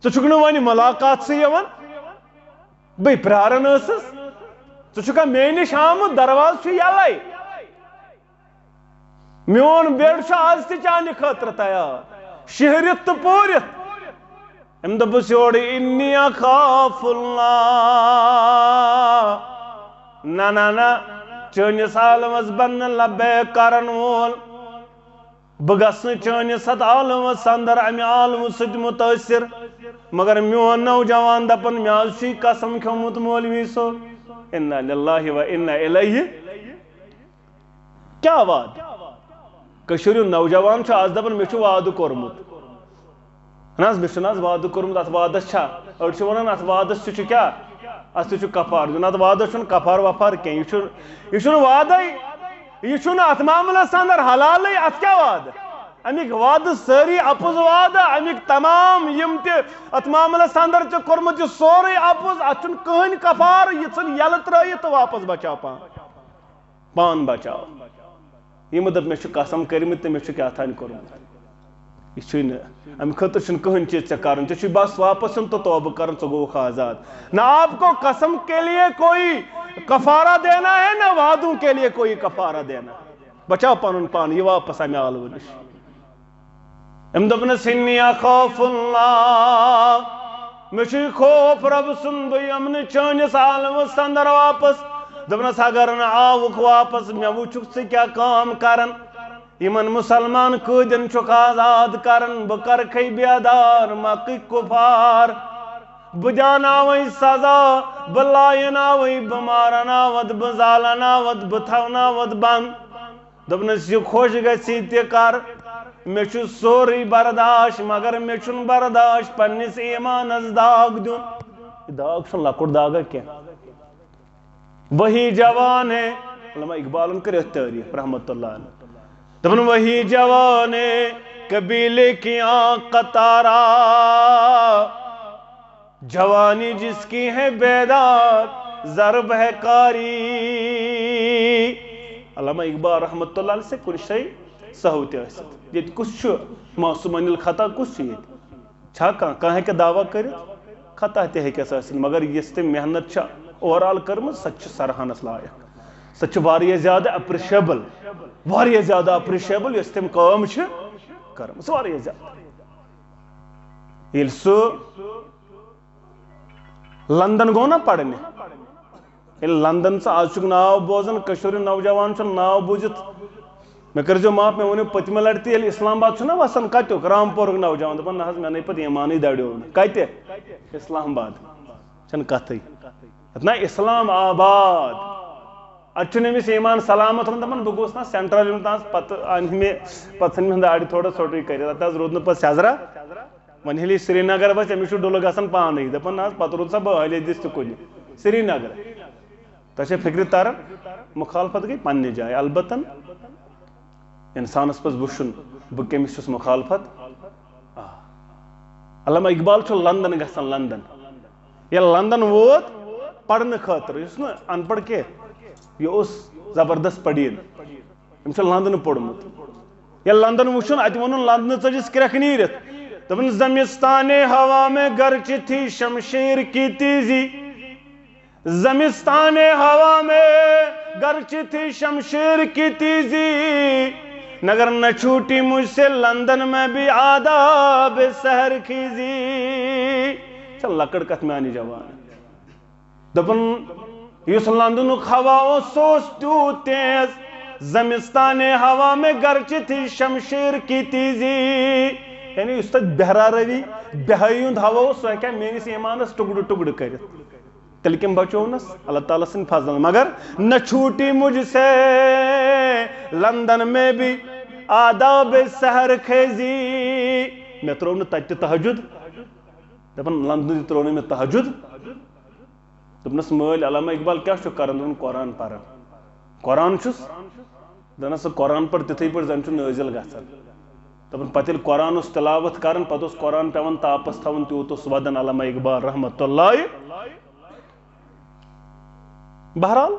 ژٕ چھُکھ نہٕ وۄنۍ ملاقات یِوان بے پرارن ٲسٕس ژٕ چھُکھا مے نِش آمُت دروازٕ چھُ یلے میون بیڈ چھُ آز تہِ چانہِ خٲطرٕ تیار شہرِتھ تہٕ پوٗرِتھ أمۍ دوٚپُس یورٕ اِنی اخاف اللہ نہ نہ نہ چٲنِس عالمس بننہٕ لبیک کرن وول بہٕ گژھٕ نہٕ چٲنِس اتھ عالمس اندر امہِ عالمہٕ سۭتۍ مُتٲثر مگر میون نوجوان دپان مےٚ حظ چھُے قسم کھیوٚمُت مولوی صٲب انا للہ و انا الیہ کیا وعد کشیر نوجوان چھُ آز دپان مےٚ چھُ وعدٕ کوٚرمُت نہ حظ مےٚ چھُنہٕ حظ وعدٕ کوٚرمُت اتھ وعدس چھا أڑۍ چھِ ونان اتھ وعدس تہِ چھُ کیٛاہ اتھ تہِ چھُ کفار دیُن اتھ وعدس چھُنہٕ کفار وفار کینٛہہ یہِ چھُنہٕ وعدے یہ چھُنہٕ اتھ معاملس اندر حلالے اتھ کیا وعدٕ امیک وعدٕ سٲری اپُز وعدٕ امیک تمام یم تہِ اتھ معاملس اندر ژےٚ کوٚرمُت یہِ سورُے اپُز اتھ چھُنہٕ کٕہٕنۍ کفار یہِ ژھٕن یلہٕ ترٲیِتھ تہٕ واپس بچاو پان بچاو یِمو دوٚپ مےٚ چھُ قسم کٔرمٕتۍ تہٕ مےٚ چھُ کیٛاہ تھانۍ کوٚرمُت یہ ام خطر کہین چیز کرن ٹھیک بس واپس تو توبہ کرن گوک آزاد نہ آپ کو قسم کے لیے کوئی کفارہ دینا ہے نہ وعدوں کے لیے کوئی کفارہ دینا بچاؤ پن پان یہ واپس امہ آلو نش ام دپنس انی اخاف اللہ مجھے خوف رب سن بہ امن چانس عالمس اندر واپس دپنس اگر نہ آوک واپس مے وچھک ژٕ کیا کام کرن یمن مسلمان قیدین چھک آزاد کرن بہ کرکھے بیدار مکہ کفار بہ دیاناوے سزا بہ لائناوے بہ مارناوت بہ زالناوت بہ تھوناوت بند دپنس یہ خوش گژھی تہ کر مے چھُ سورُے برداشت مگر مے چھُنہٕ برداشت پننس ایمانس داغ دیُن یہ داغ چھُنہٕ لۄکُٹ داغا کینٛہہ وہی جوان ہے علامہ اقبالن کر تعریف رحمۃ اللہ علیہ دپن وہی جوان ہے قبیلے کی آنکھ قطارہ جوانی جس کی ہے بیدار ضرب ہے کاری علامہ اقبال رحمۃ اللہ علیہ سے کن شے سہو تہ ٲسِتھ ییٚتہِ کُس چھُ معصوم عن الخطا کُس چھُ ییٚتہِ چھا کانٛہہ ہیٚکہِ دعویٰ کٔرِتھ خطا تہِ ہیٚکٮ۪س ٲسِتھ مگر یۄس تٔمۍ محنت چھِ اوور کٔرمٕژ سۄ تہِ چھِ سرہانس لایق سۄ چھِ واریاہ زیادٕ اپرِشیبل واریاہ زیادٕ اپرِشیبل یۄس تٔمۍ کٲم چھِ کٔرمٕژ واریاہ زیادٕ ییٚلہِ سُہ لندن گوٚو نا پرنہِ ییٚلہِ لندن ژٕ آز چھُکھ ناو بوزان کٔشیٖرِ ہُنٛد نوجوان چھُ ناو بوٗزِتھ مےٚ کٔرۍزیو معاف مےٚ ؤنِو پٔتمہِ لٹہِ تہِ ییٚلہِ اسلام آباد چھُنہ وسان کتیُک رامپورُک نوجوان دپان نہ حظ مےٚ نٔے پتہٕ ایمانٕے دریو نہٕ کتہِ اسلام آباد چھنہٕ کتھٕے نا اسلام آباد اتہِ چھُنہٕ أمِس ایمان سلامت روٗد دپان بہٕ گوٚژھ نا سینٹرل یُن تاز پتہٕ انہِ مےٚ پتہٕ ژھٕنۍ مےٚ داڑِ تھوڑا ژھوٚٹٕے کٔرِتھ اتھ حظ روٗد نہٕ پتہٕ سیزرا وۄنۍ ییٚلہِ یہِ سرینگر وَسہِ أمِس چھُ ڈُلہٕ گژھان پانے دپان نہ حظ پتہٕ روٗد سا بہٕ دِس تہِ کُنہِ سرینگر تۄہہِ چھا فکرِ تران مخالفت گٔے پننہِ جایہِ البتہ انسانس پز وٕچھُن بہٕ کٔمِس چھُس مخالفت علامہ اقبال چھُ لندن گژھان لندن ییٚلہِ لندن ووت پرنہٕ خٲطرٕ یُس نہٕ ان پڑھ کینٛہہ یہِ اوس زبردست پڑیٖن أمۍ چھُ لندن پوٚرمُت ییٚلہِ لندن وٕچھُن اتہِ ووٚنُن لندنہٕ ژٔجِس کرٛٮ۪کھ نیٖرِتھ دوٚپُن زمستانے ہوا میں گرچہ تھی شمشیر کی تیزی زمستانے ہوا میں گرچہ تھی شمشیر کی تیزی نگر نہ چھوٹی مجھ سے لندن میں بھی آداب سحر خیزی چل لکڑ کت میانی جوان دپن یس لندنک ہوا اوس تیوت تیز زمستان ہوا میں گرچہ تھی شمشیر کی تیزی یعنی اس تک بہرا روی بہائی ہند ہوا اوس سہ کیا میانس ایمانس ٹکڑ ٹکڑ کرت تیل کم بچونس اللہ تعالیٰ سن فضل مگر نہ چھوٹی مجھ سے لندن میں بھی آداب سحر خیزی میں ترو نہ تتہ تہجد دپن لندن ترو نہ میں تہجد دپنس مل علامہ اقبال کیا چھُ کران دپن قرآن پران قرآن چھُس دپنس قرآن پر تتھے پٲٹھۍ زن چھُ نٲزل گژھان دپن پتہ ییٚلہِ قرآن اوس تلاوت کران پتہٕ اوس قرآن پیوان تاپس تھاوُن تیوٗت اوس ودان علامہ اقبال رحمۃ اللہ بہرحال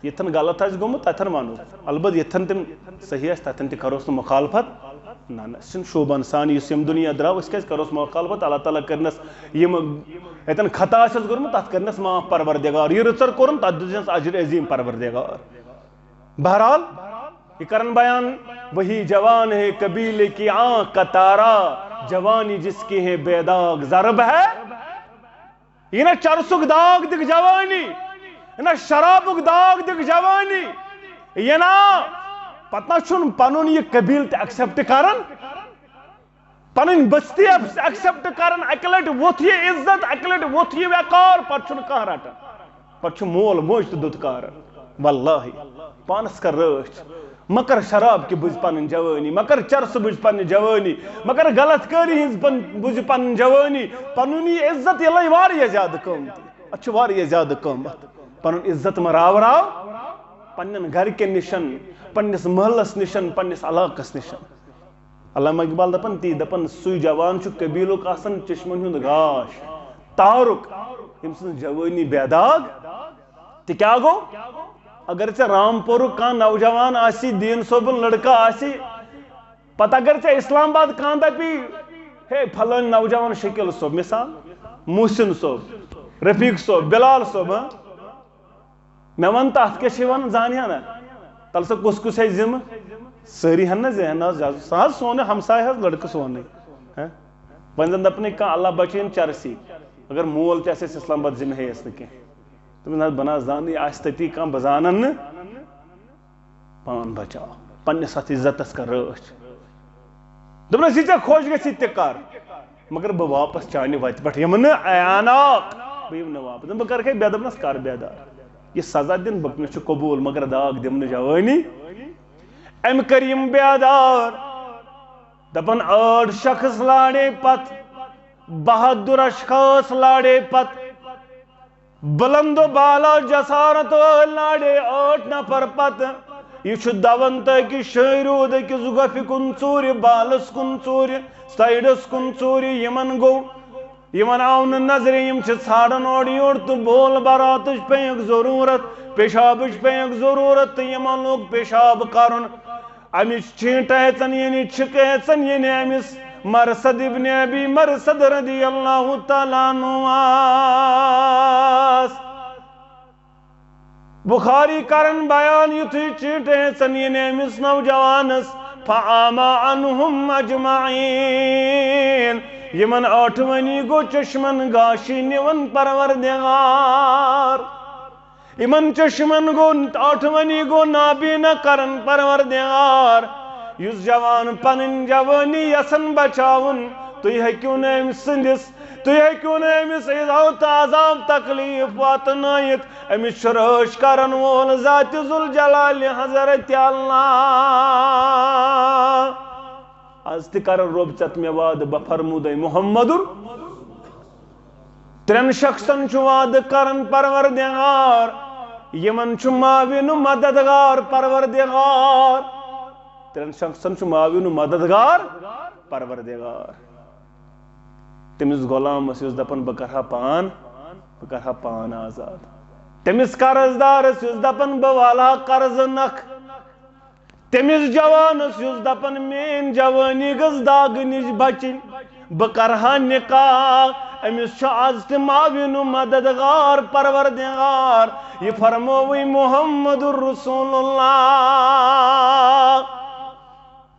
یتھن غلط آسہِ گوٚمُت تتھن ونو البتہ یتھن تِم صحیح آسہِ تتھن تہِ کروس نہٕ مخالفت نہ نہ چھُنہٕ شوبان سان یُس ییٚمہِ دُنیا درٛاو أسۍ کیازِ کروس مخالفت اللہ تعالیٰ کرنس یِم یتھن خطا آسٮ۪س کوٚرمُت تتھ کرنس معاف پروردگار یہِ رٕژر کوٚرُن تتھ دِژنس اجر عظیٖم پروردگار بہرحال یہ کرن بیان وہی جوان ہے قبیلے کی آنکھ کا تارا جوانی جس کی ہے بے داغ ضرب ہے یہ نہ چرسک داغ دکھ جوانی نہ شرابک داغ دکھ جوانی یہ نا پتہ چھن پنن یہ قبیل تہ ایکسپٹ کرن پنن بستی ایکسپٹ کرن اکلٹ ووت یہ عزت اکلٹ ووت یہ وقار پتہ چھن کانٛہہ رٹان پتہ چھ مول موج تہ دُتکار واللہ پانس کر رٲچھ مکر شراب کی بُز پنن جوانی مکر چرس بُز پنن جوانی مکر غلط کاری ہنز بُز پنن جوانی پنن یہ عزت یہ لئی واریاہ زیادہ قۭمتی اتھ چھ واریاہ زیادہ قۭمت پنن عزت ما راو راو پنن گھر کے نشن پنس محلس نشن پنس علاقس نشن علامہ اقبال دپن تی دپن سُے جوان چھ قبیلُک آسان چشمن ہند گاش تارک یم سن جوانی بے داغ تہ کیا گو اگر ژے رامپورُک کانٛہہ نوجوان آسی دین صٲبُن لڑکہ آسی پتہ اگر ژےٚ اسلام آباد کانٛہہ دپی ہے پھلٲنۍ نوجوان شکیل صٲب مثال محسن صٲب رفیق صٲب بلال صٲب مےٚ وَن تہٕ اَتھ کیٛاہ چھِ وَنان زانہِ ہا نا تَلہٕ سا کُس کُس ہے ذمہٕ سٲری ہن نا ذہن سُہ حظ سون ہمساے حظ لڑکہٕ سونٕے وۄنۍ زن دپنٕے کانٛہہ اللہ بچٲیِن چرسی اگر مول تہِ آسہِ اَسہِ اسلام آباد ذمہٕ ہیٚیَس نہٕ کینٛہہ دوٚپُن حظ بہٕ نہٕ حظ زانٕے آسہِ تٔتی کانٛہہ بہٕ زانن نہٕ پان بچاو پننِس اتھ عزتس کر رٲچھ دوٚپنس یہِ ژےٚ خۄش گژھی تہِ کر مگر بہٕ واپس چانہِ وتہِ پٮ۪ٹھ یِمہٕ نہٕ عیاناک بہٕ یِمہٕ نہٕ واپس بہٕ کرٕ ہے بے دوٚپنس کر بیدار یہ سزا دن بہٕ مےٚ چھُ قبوٗل مگر داغ دِمہٕ نہٕ جوٲنی أمۍ کٔر یِم بیدار دپن 8 شخص لاڑے پت بہادر اشخاص لاڑے پت بلند و بالا جسارت لاڑے 8 نفر پت یہ چھُ دون تو أکِس شٲے روٗد أکِس گۄپھِ کُن ژوٗرِ بالس کُن ژوٗرِ سایڈس کُن ژوٗرِ یِمن گوٚو یِمن آو نہٕ نظرِ یِم چھِ ژھانڈان اورٕ یورٕ تہٕ بول براتٕچ پیٚیَکھ ضروٗرت پیشابٕچ پیٚیَکھ ضروٗرت تہٕ یِمن لوگ پیشاب کرُن امِچ چھیٖنٹہٕ ہیژن یعنی چھِکہٕ ہیژن یعنی أمِس مرثد ابن ابی مرثد رضی اللہ تعالیٰ عنہ بخاری کرن بیان یُتھُے چھیٖنٹہٕ ہیژن یعنی أمِس نوجوانس فعاما عنہم اجمعین یمن 8وٕنی گوٚو چشمن گاشی نِوان پروردگار یمن چشمن گوٚو 8وٕنی گوٚو نابیٖنا کرن پروردگار یُس جوان پنٕنۍ جوٲنی یژھن بچاوُن تُہۍ ہیٚکِو نہٕ أمۍ سٕنٛدِس تُہۍ ہیٚکِو نہٕ أمِس عذاب تہٕ عذاب تکلیٖف واتنٲیِتھ أمِس چھُ رٲچھ کرن وول ذاتِ ذوالجلالِ حضرت اللہ آز تہِ کرن رۄب ژےٚ مےٚ وعدٕ بہٕ فرموٗدے محمدُر 3 شخصن چھُ وعدٕ کرن پروردگار یمن چھُ معاوِن و مددگار پروردگار 3 شخصن چھُ معاوِن و مددگار پروردگار تٔمِس غۄلامس یُس دپان بہٕ کرہا پان آزاد تٔمِس قرض دارس یُس دپان بہٕ والہا قرضہٕ نکھ تٔمِس جوانس یُس دپان میٲنۍ جوٲنی گٔژھ داغہٕ نِش بچِنۍ بہٕ کرہا نکاح أمِس چھُ آز تہِ معاوِن و مددگار پروردگار یہِ فرمووٕے محمد رسول اللہ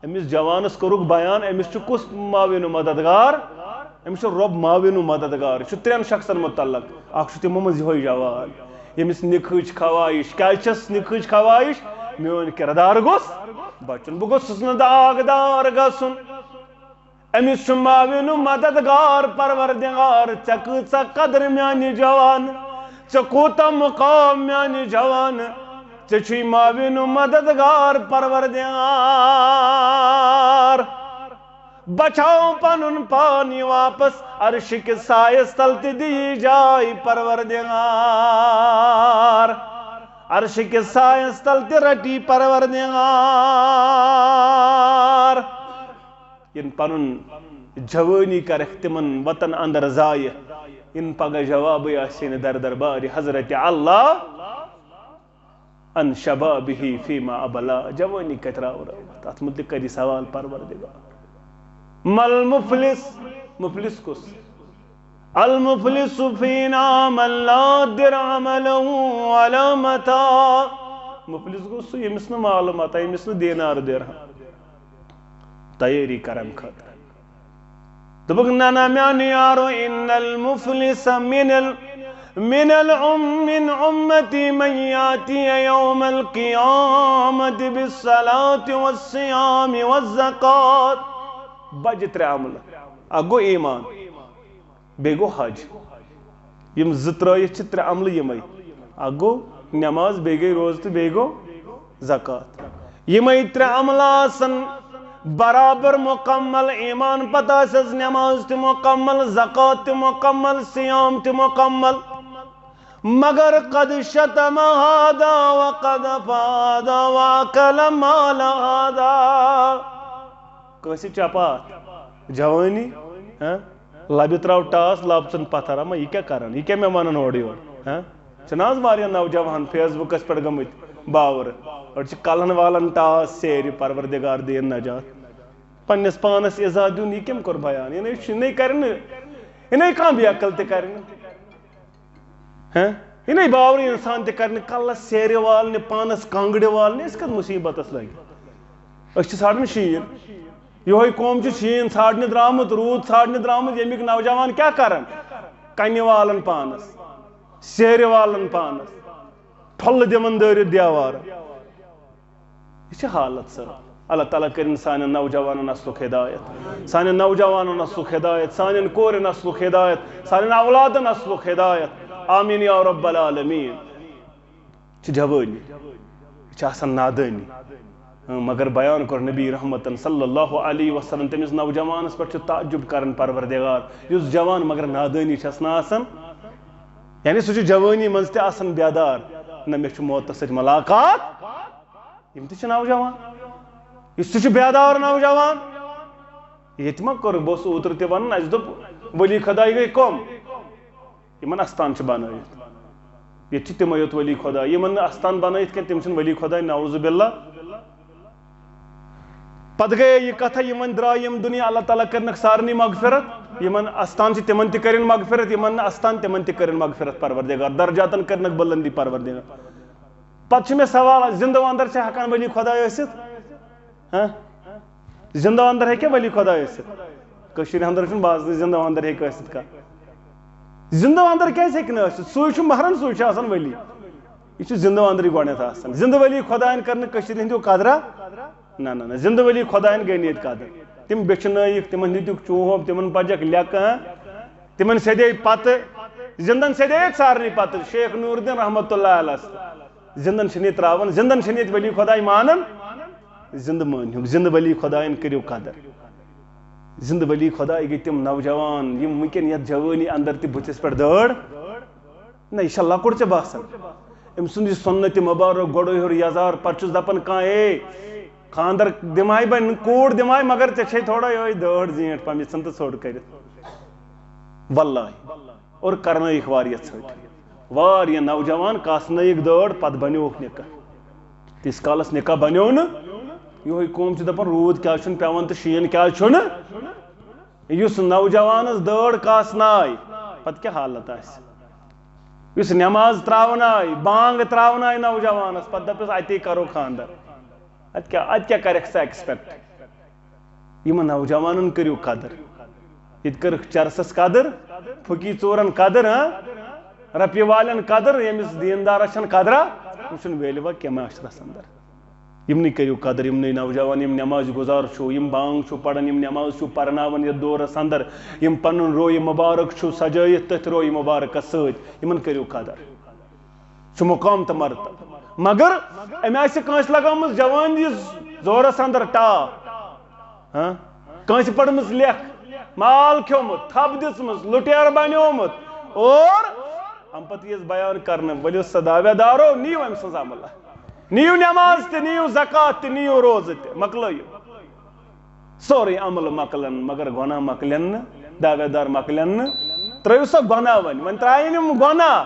أمِس جوانس کوٚرُکھ بیان أمِس چھُ کُس معاوِن و مددگار أمِس چھُ رۄب معاوِن و مددگار یہِ چھُ 3 شخصن متعلق اکھ چھُ تِمو منٛز یِہوے جوان ییٚمِس نِکہٕچ خواہش کیٛازِ چھس نِکہٕچ خواہش میون کردار گوٚژھ بچُن بہٕ گوٚژھُس نہٕ داغدار گژھُن أمِس چھُ معاوِن و مددگار پروردگار ژےٚ کۭژاہ قدر میانہِ جوان ژےٚ کوٗتاہ مقام میانہِ جوان ژےٚ چھُے معاوِن و مددگار پروردگار بچاو پنُن پان یہِ واپس عرشہِ سایس تل تہِ دِیی جاے پروردگار عرشہِ سایس تل تہِ رٹی پروردگار ین پنُن جوٲنی کرکھ تِمن وطن اندر ضایہِ ان پگہہ جوابٕے آسہِ نہٕ در دربارِ حضرت اللہ ان شبابہ فیما ابلا جوانی کتراو رحمت اتھ متعلق کری سوال پروردگار مل مفلس مفلس کس المفلس فینا من لا درہم له ولا متاع مفلس گوٚو سُہ ییٚمِس نہٕ مال متا ییٚمِس نہٕ دینار درہم تیٲری کرن خٲطرٕ دوٚپُکھ نہ نہ میانہِ یارو ان المفلس من امتی من یاتی یوم القیامت بالصلاة والصیام والزکاة بجہِ 3 عملہٕ اکھ گوٚو ایمان بیٚیہِ گوٚو حج یِم 2 ترٲیِتھ چھِ 3 عملہٕ یِمے اکھ گوٚو نٮ۪ماز بیٚیہِ گٔے روزٕ تہٕ بیٚیہِ گوٚو زکات یِمے 3 عملہٕ آسن برابر مکمل ایمان پتہ آسٮ۪س نٮ۪ماز تہِ مکمل زکات تہِ مکمل صیام تہِ مکمل مگر قد شتم هذا وقذف هذا واكل مال هذا کٲنٛسہِ چپات جوٲنی لبہِ تراو ٹاس لب ژھُن پتھر اما یہِ کیٛاہ کران یہِ کیٛاہ مےٚ ونان اورٕ یور چھِنہٕ حظ واریاہ نوجوان فیس بُکس پٮ۪ٹھ گٔمٕتۍ باورٕ أڑۍ چھِ کلن والن ٹاس سیرِ پروردگار دِیِن نجات پنس پانس اعزاز دن یہ کم کور بیان یہ کرن یہ کھانا بھی عقل تہ کرن یہ باوری انسان تہ کرن کلس سیر والنہ پانس کانگڑ والنہ اس کت مصیبت لگ ژھانڈن شین یہ قوم شین ژھانڈنہ درامت رود ژھانڈنہ درامت یمیک نوجوان کیا کرن کنہ والن پانس سیر والن پانس پھل دمن دٲرِتھ دیوار یہ حالت سر اللہ تعالیٰ کرن سان نوجوان نسلک ہدایت سان نوجوان نسلک ہدایت سان کور نسلک ہدایت سان اولاد نسلک ہدایت آمین یا رب العالمین جوانی یہ نادانی مگر بیان کر نبی رحمت صلی اللہ علیہ وسلم تمس نوجوانس پہ تعجب کرن پروردگار اس جوان مگر نادانی آسان یعنی سہ جوانی مز تہ بیدار نہ مے موت ست ملاقات یم تہ نوجوان اس تہ بیدار نوجوان یہ ما کور بہت اوتر تہ ون اس دپ ولی خدائی گئی کم یمن استان بنائت یہ تمے یوت ولی خدا یمن استان بنائت کہ تم ولی خدا نعوذ باللہ پتہ گئی یہ کتھا یمن درائے یم دنیا اللہ تعالیٰ کرنک سارنی مغفرت یمن استان تمن تہ کرن مغفرت یمن استان تمن تہ کرن مغفرت پروردگار درجاتن کرنک بلندی پروردگار پتہ میں سوال زندہ اندر سے ہکان ولی خدا ٲسِتھ زندہ اندر ہے ولی خدا ٲسِتھ کشیر اندر باز زندہ اندر ہے ٲسِتھ کا زندہ اندر کیس ہیٚکہِ سُے مہرن سُے آسان ولی یہ زندہ اندر گۄڈنیٚتھ آسان زندہ ولی خدایَن کٔر نہٕ کٔشیٖرِ ہٕنٛدیو قدرا نہ زندہ ولی خدایَن گٔے نہٕ ییٚتہِ قدر تِم بیٚچھنٲیِکھ تِمن دِتِکھ چوب تِمن پجکھ لیٚکہٕ تِمن سیدے پتہٕ زندن سیدے سارنٕے پتہٕ شیخ نور الدین رحمت اللہ علیہ زندن چھِنہٕ ییٚتہِ ترٛاوان زندن چھِنہٕ ییٚتہِ ولی خداے مانان زندہ مٲنۍہُکھ زندہ ولی خدایَن کٔرِو قدر زندہ ولی خداے گئی تم نوجوان یم ونکن یتھ جوانی اندر تہ بتس پہ دٲڑ نہ یہ لۄکُٹ ژےٚ باسان أمۍ سُنٛد یہِ سُنت مبارک گۄڈٕ ہیوٚر یزار پتہٕ چھُس دپان کانٛہہ اے خاندر دِمہاے بہٕ کوٗر دِمہاے مگر ژےٚ چھے تھوڑا یِہوٚے دٲڑ زیٖٹھ پہم یہِ ژھٕن تہٕ ژھوٚٹ کٔرِتھ واللہ اور کرنٲیِکھ واریاہ ژھٔٹۍ واریاہ نوجوان کاسنٲیِکھ دٲڑ پتہٕ بنیووُکھ نکاح تیٖتِس کالس نکاح بنیو نہٕ یہ قوم دپان رود کیا پیوان تو شین کیا اس نوجوانس دٲڑ کاسنائے پتہ کیا حالت اس نماز تراون آئی بانگ تراون آئی نوجوانس پتہ دپس اتے کرو خاندر ات کیا کرک سا ایکسپیکٹ یم نوجوانن کریو قدر یہ کرک چرسس قدر پھکی ژورن قدر رپیہ والن قدر یمس دیندارس چھن قدرا وچھن ویلوا کیا معاشرس اندر یمنی کریو قدر یمنی نوجوان یم نماز گزار چھو یم بانگ چھو پڑھن یم نماز چھو پرناون یہ دورس اندر یم پنن روی مبارک چھو سجائیت تتھ روی مبارکس ست یمن کریو قدر چھ مقام تہ مرتبہ مگر امی آسہ کانس لگامس جوانی زورس اندر ٹاپ کانس پڑمس لیکھ مال کھیومت تھپ دژمٕژ لُٹیر بنیومت اور ام پتہ یس بیان کرنے ؤلِو سا دعوے دارو نیو أمۍ سٕنٛز عملہ نیو نماز تہ نیو زکات تہ نیو روزہ تہ مکلٲیو سورُے عمل مکلن مگر گناہ مکلن نہٕ دعوے دار مکلن نہٕ ترٲیو سا گناہ وۄنۍ ترٛایِن یِم گناہ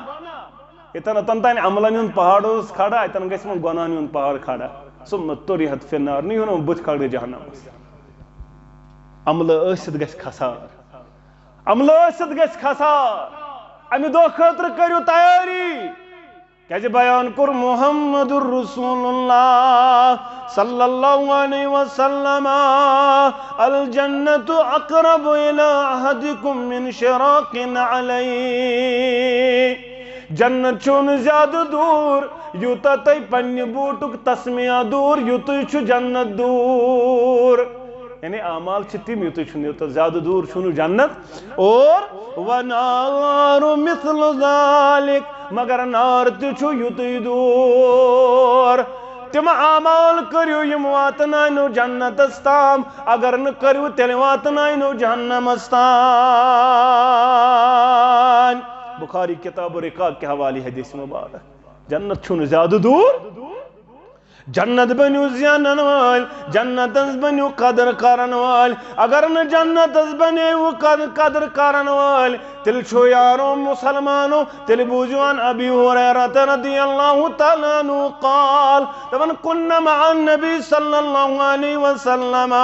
یوٚتن تانۍ عملن ہُنٛد پہاڑ اوس کھڑا اتن گژھِ وۄنۍ گناہن ہُنٛد پہاڑ کھڑا ثم طُرِحت فِی النار نِیِو نہٕ بُتھِ کھڑا جہنمس عملہٕ ٲسِتھ گژھِ کھسار عملہٕ ٲسِتھ گژھِ کھسار امہِ دۄہ خٲطرٕ کٔرِو تیٲری کیازِ بیان کوٚر محمد رسول اللہ صلی اللہ علیہ وسلم الجنت اقرب الى احدکم من شراق علیہ جنت چھُنہٕ زیادٕ دوٗر یوٗتاہ تۄہہِ پننہِ بوٗٹُک تسمیہ دوٗر یُتُے چھُ جنت دوٗر یعنی اعمال چھ تم یوٚتُے چھُنہٕ یوٗتاہ زیادٕ دوٗر چھُنہٕ جنت اور ونار مثل ذلك مگر نار تہِ چھُ یُتُے دوٗر تم اعمال کٔرِو یِم واتناونو جنتس تام اگر نہٕ کٔرِو تیٚلہِ واتناونو جہنمس تام بخاری کتاب الرقاق کے حوالے حدیث مبارک جنت چھُنہٕ زیادٕ دوٗر جنت بنیو زینن وال جنت بنیو قدر کرن وال اگر ن جنت بنیو قدر کرن وال تل چھو یارو مسلمانو تل بوجوان ابی ہریرہ رضی اللہ تعالی عنہ قال دبن كنا مع النبي صلی اللہ علیہ وسلم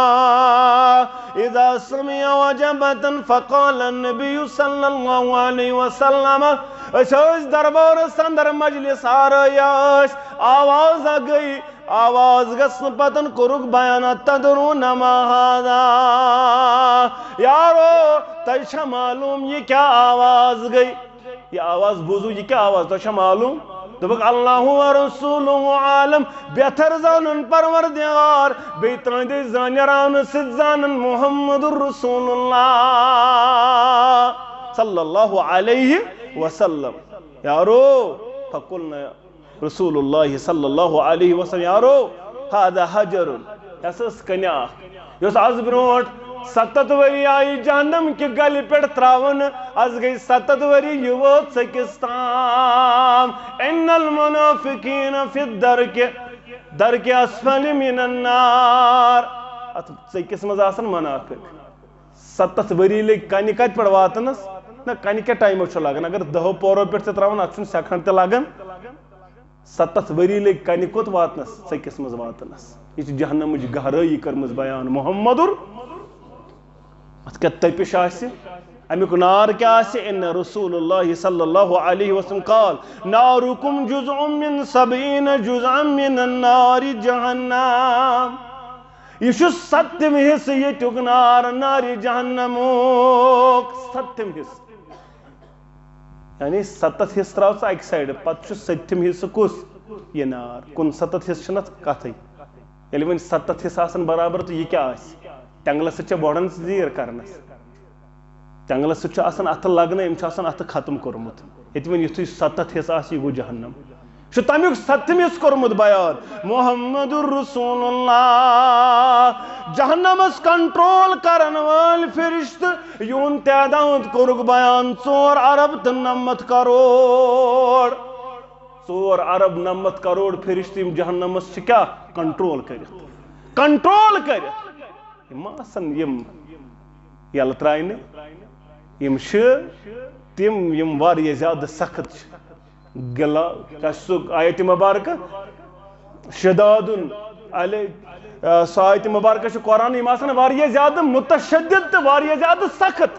اذا سمع وجبة فقال النبي صلی اللہ علیہ وسلم اس دربار سندر مجلس آرائش آواز گئی آواز گسن پتن کرک بیانات تدرون ما هذا یارو تیشا معلوم یہ کیا آواز گئی یہ آواز بوزو یہ کیا آواز تیشا معلوم دبک اللہ و رسول عالم بہتر زانن پروردگار بیتران دے زانیران سد زانن محمد رسول اللہ صلی اللہ علیہ وسلم یارو فقلنا رسول اللہ صلی اللہ علیہ وسلم یارو هذا حجر یس کنیا یس آز برونٹ 7 وری آئی جہنم کی گلی پیٹ تراون از گئی 7 وری یہ وقت سکستان ان المنافقین فی الدرک اسفل من النار سکس مزاسن منافق 7 وری لگ کنی کت پڑ واتنس نا کنی کے ٹائم چھو لگن اگر 10 پورو پیٹ سے تراون اتشن سیکنڈ تے لگن 7 وری لگ کنی کت واتنس سکس مز واتنس یہ جہنم مجھ گہرائی کرمز بیان محمدر ات کیا تپش آسی امیک نار کیا آسی ان رسول اللہ صلی اللہ علیہ وسلم قال نارکم جزء من 70 جزءا من النار جہنم یہ شو 7 حصہ یہ ٹک نار جہنموک 7 حصہ یعنی 7 حصہ تراو سا ایک سائڈ پت 7 حصہ کس یہ نار کن 7 حصہ چھنت کتھائی یعنی ون 7 حصہ آسن برابر تو یہ کیا آسی ٹنگلس سے بڑھن زیر کرنس ٹنگلس سے آسن اتھ لگنا ام آسن اتھ ختم کورمت یہ ون یتھے 7 حصہ آسی گو جہنم شو تمیک 7 حصہ کورمت بیان محمد رسول اللہ جہنمس کنٹرول کرن وال فرشت یون تعداد کورک بیان 4 ارب 90 کروڑ 4 ارب 90 کروڑ فرشت جہنمس کیا کنٹرول کرت ماسن یل ترائن تم واریہ زیادہ سخت گلا آیت مبارکہ شداد سو آیت مبارکہ قرآن یم آسان واریہ زیادہ متشدد تو واریہ زیادہ سخت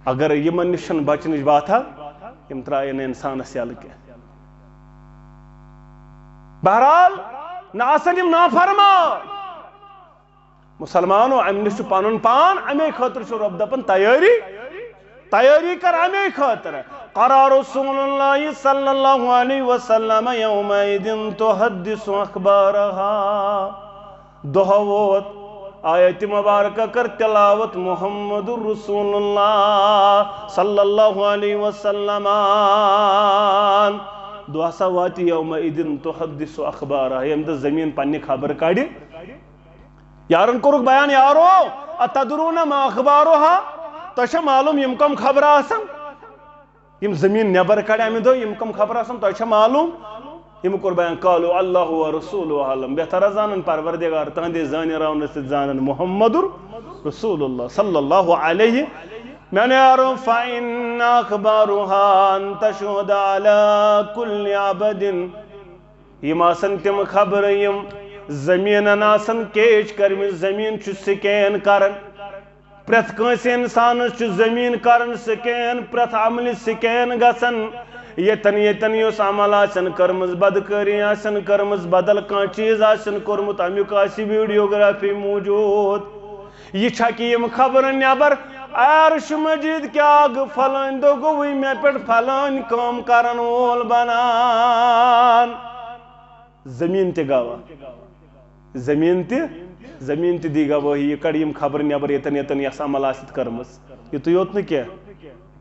اگر یمن نشن بچنچ باتھا یم ترائن انسانس یل کی بہرحال نہ آسن یم نافرمان مسلمانو ام نش پن پان امی خاطر رب دپن تیاری کر امی خاطر قرار رسول اللہ صلی اللہ علیہ وسلم یومئذ تحدث اخبارها دہ ووت آیت مبارکہ کر تلاوت محمد رسول اللہ صلی اللہ علیہ وسلم دہ سا وات یومئذ تحدث اخبارها یم دہ زمین پنہ خبر کڑی یارن کورک بیان یارو اتدرون ما اخبارها تشا معلوم یم کم خبر آسن یم زمین نبر کڑ امی دو یم کم خبر آسن تشا معلوم یم کور بیان قالو اللہ و رسول عالم بہتر زانن پروردگار تہندے زانیراون سے زانن محمد رسول اللہ صلی اللہ علیہ میں یارو فإن اخبارها ان تشهد على كل عبد یم آسن تم خبر یم زمین آسن کیچ کرم زمین سکین کرن پرت کنس انسان زمین کرن سکین پرت عمل سکین گسن یتن یس عمل آسن کرمز بدکاری آسن کرمز بدل کان چیز آسن کورمت امیک آسی ویڈیوگرافی موجود یہ چھا کہ یم خبر نبر عرش مجید کیا فلان دو گوئی میں پیٹ فلان کام کرن وول بنان زمین تے گوا زمین تی دی گواہی یہ کڑ یم خبر نبر یتن یس عمل آست کرمز یہ تو یوت نہ کیا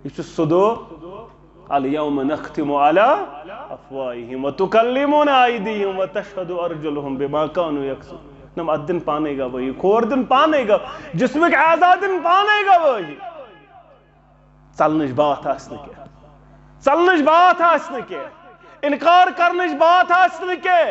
یہ سدو الیوم نختم علی افواہہم وتکلمنا ایدیہم وتشہد ارجلہم بما کانوا یکسبون نم ادن پانے گواہی کھور دن پانے گواہی جسمک اعضاء دن پانے گواہی چلنچ بات آسن کی انکار کرنچ بات آسن کی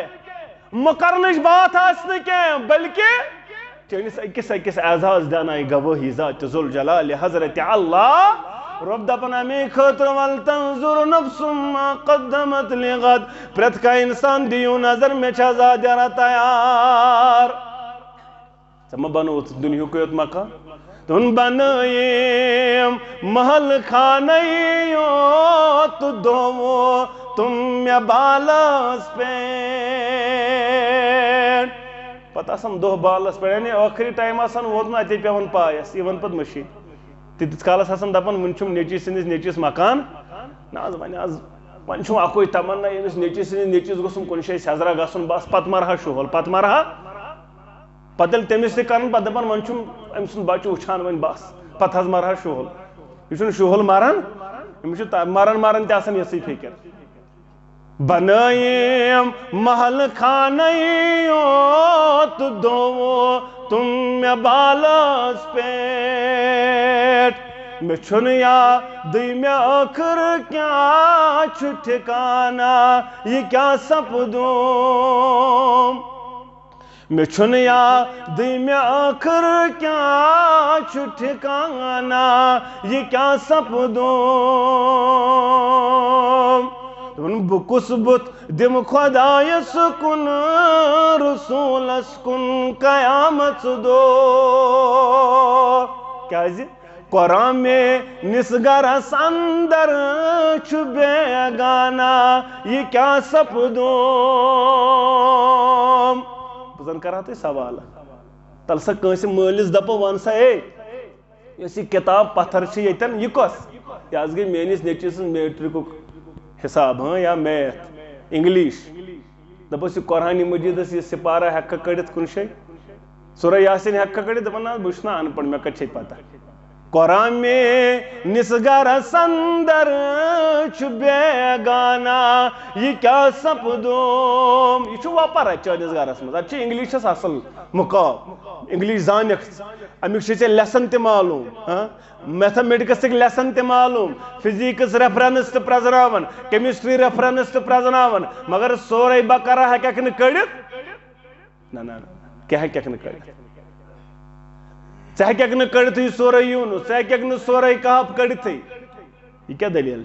مقرنش بات آسن کی بلکہ چینس اکس اعزاز دانائی گواہی ذات ذوالجلال حضرت اللہ رب دپن امی خاطر ولتنظر نفس ما قدمت لغد پرت کا انسان دیو نظر میں چھا زادیارہ تیار سما بنو دنیا کو یوت مکان تن بنائیم محل خانیوت دومو تم یا بالاس پین پتہ سم دو بالاس پین یعنی آخری ٹائم آسان ووتنا اتی پیون پایس یہ ون پت مشید تیتس کالس آسان دپن ونچم نیچیس سندس نیچیس مکان ناز ونچم اکوئی تمنا یمس نیچیس سندس نیچیس گسن کن شاید سیزرا گسن بس پت مرہا شوہل پت مرہا پتل تمس تہ کرن پتہ دپن ون چھم ام سن بچہ وچھان ون بس پتہ حظ مرہا شوہل یہ چھن شوہل مران ام چھ مران تہ آسان یسی فکر بنائیم محل خانیوت دومو تم یا بالاس پیٹ میں چھن یاد میں آخر کیا چھ ٹھکانا یہ کیا سپدوں میں چھن یاد میں آخر کیا چھ ٹھکانا یہ کیا سپدوں بکس بت دم خدایس کن رسولس کن قیامت دو کیا جی قرآن میں نسگرس اندر چھ بیگانا یہ کیا سپدوں بزن کرا تے سوال تل سا کنس مالس دپو ون سا اے یس یہ کتاب پتھر چھ یتن یہ کس یہ آز گئی میانس نیچی سن میٹرک حساب ہاں یا میتھ انگلش دپس یہ قرآن مجید یہ سپارہ ہیکہ کڑت کن شے سورہ یاسین ہیکہ کڑت دپن نا بشنا ان پڑھ میں کچھ پتہ قرآن میں نسگرس اندر چھ بیگانا یہ کیا سپدوں یہ چھ واپر ہے چانس گرس مز اتھ انگلش اصل مقاب انگلش زانک امیک چھ لیسن تہ معلوم میتھمیٹکس لیسن تہ معلوم فزیکس ریفرنس تہ پرزناون کیمسٹری ریفرنس تہ پرزناون مگر سورہ بقرہ ہیکھ نہ کڑت نہ کیا ہیکھ نہ کڑت ژٕ ہیکھ نہ کڑت یہ سورہ یونس ژٕ ہیکھ نہ سورہ کہف کڑت یہ کیا دلیل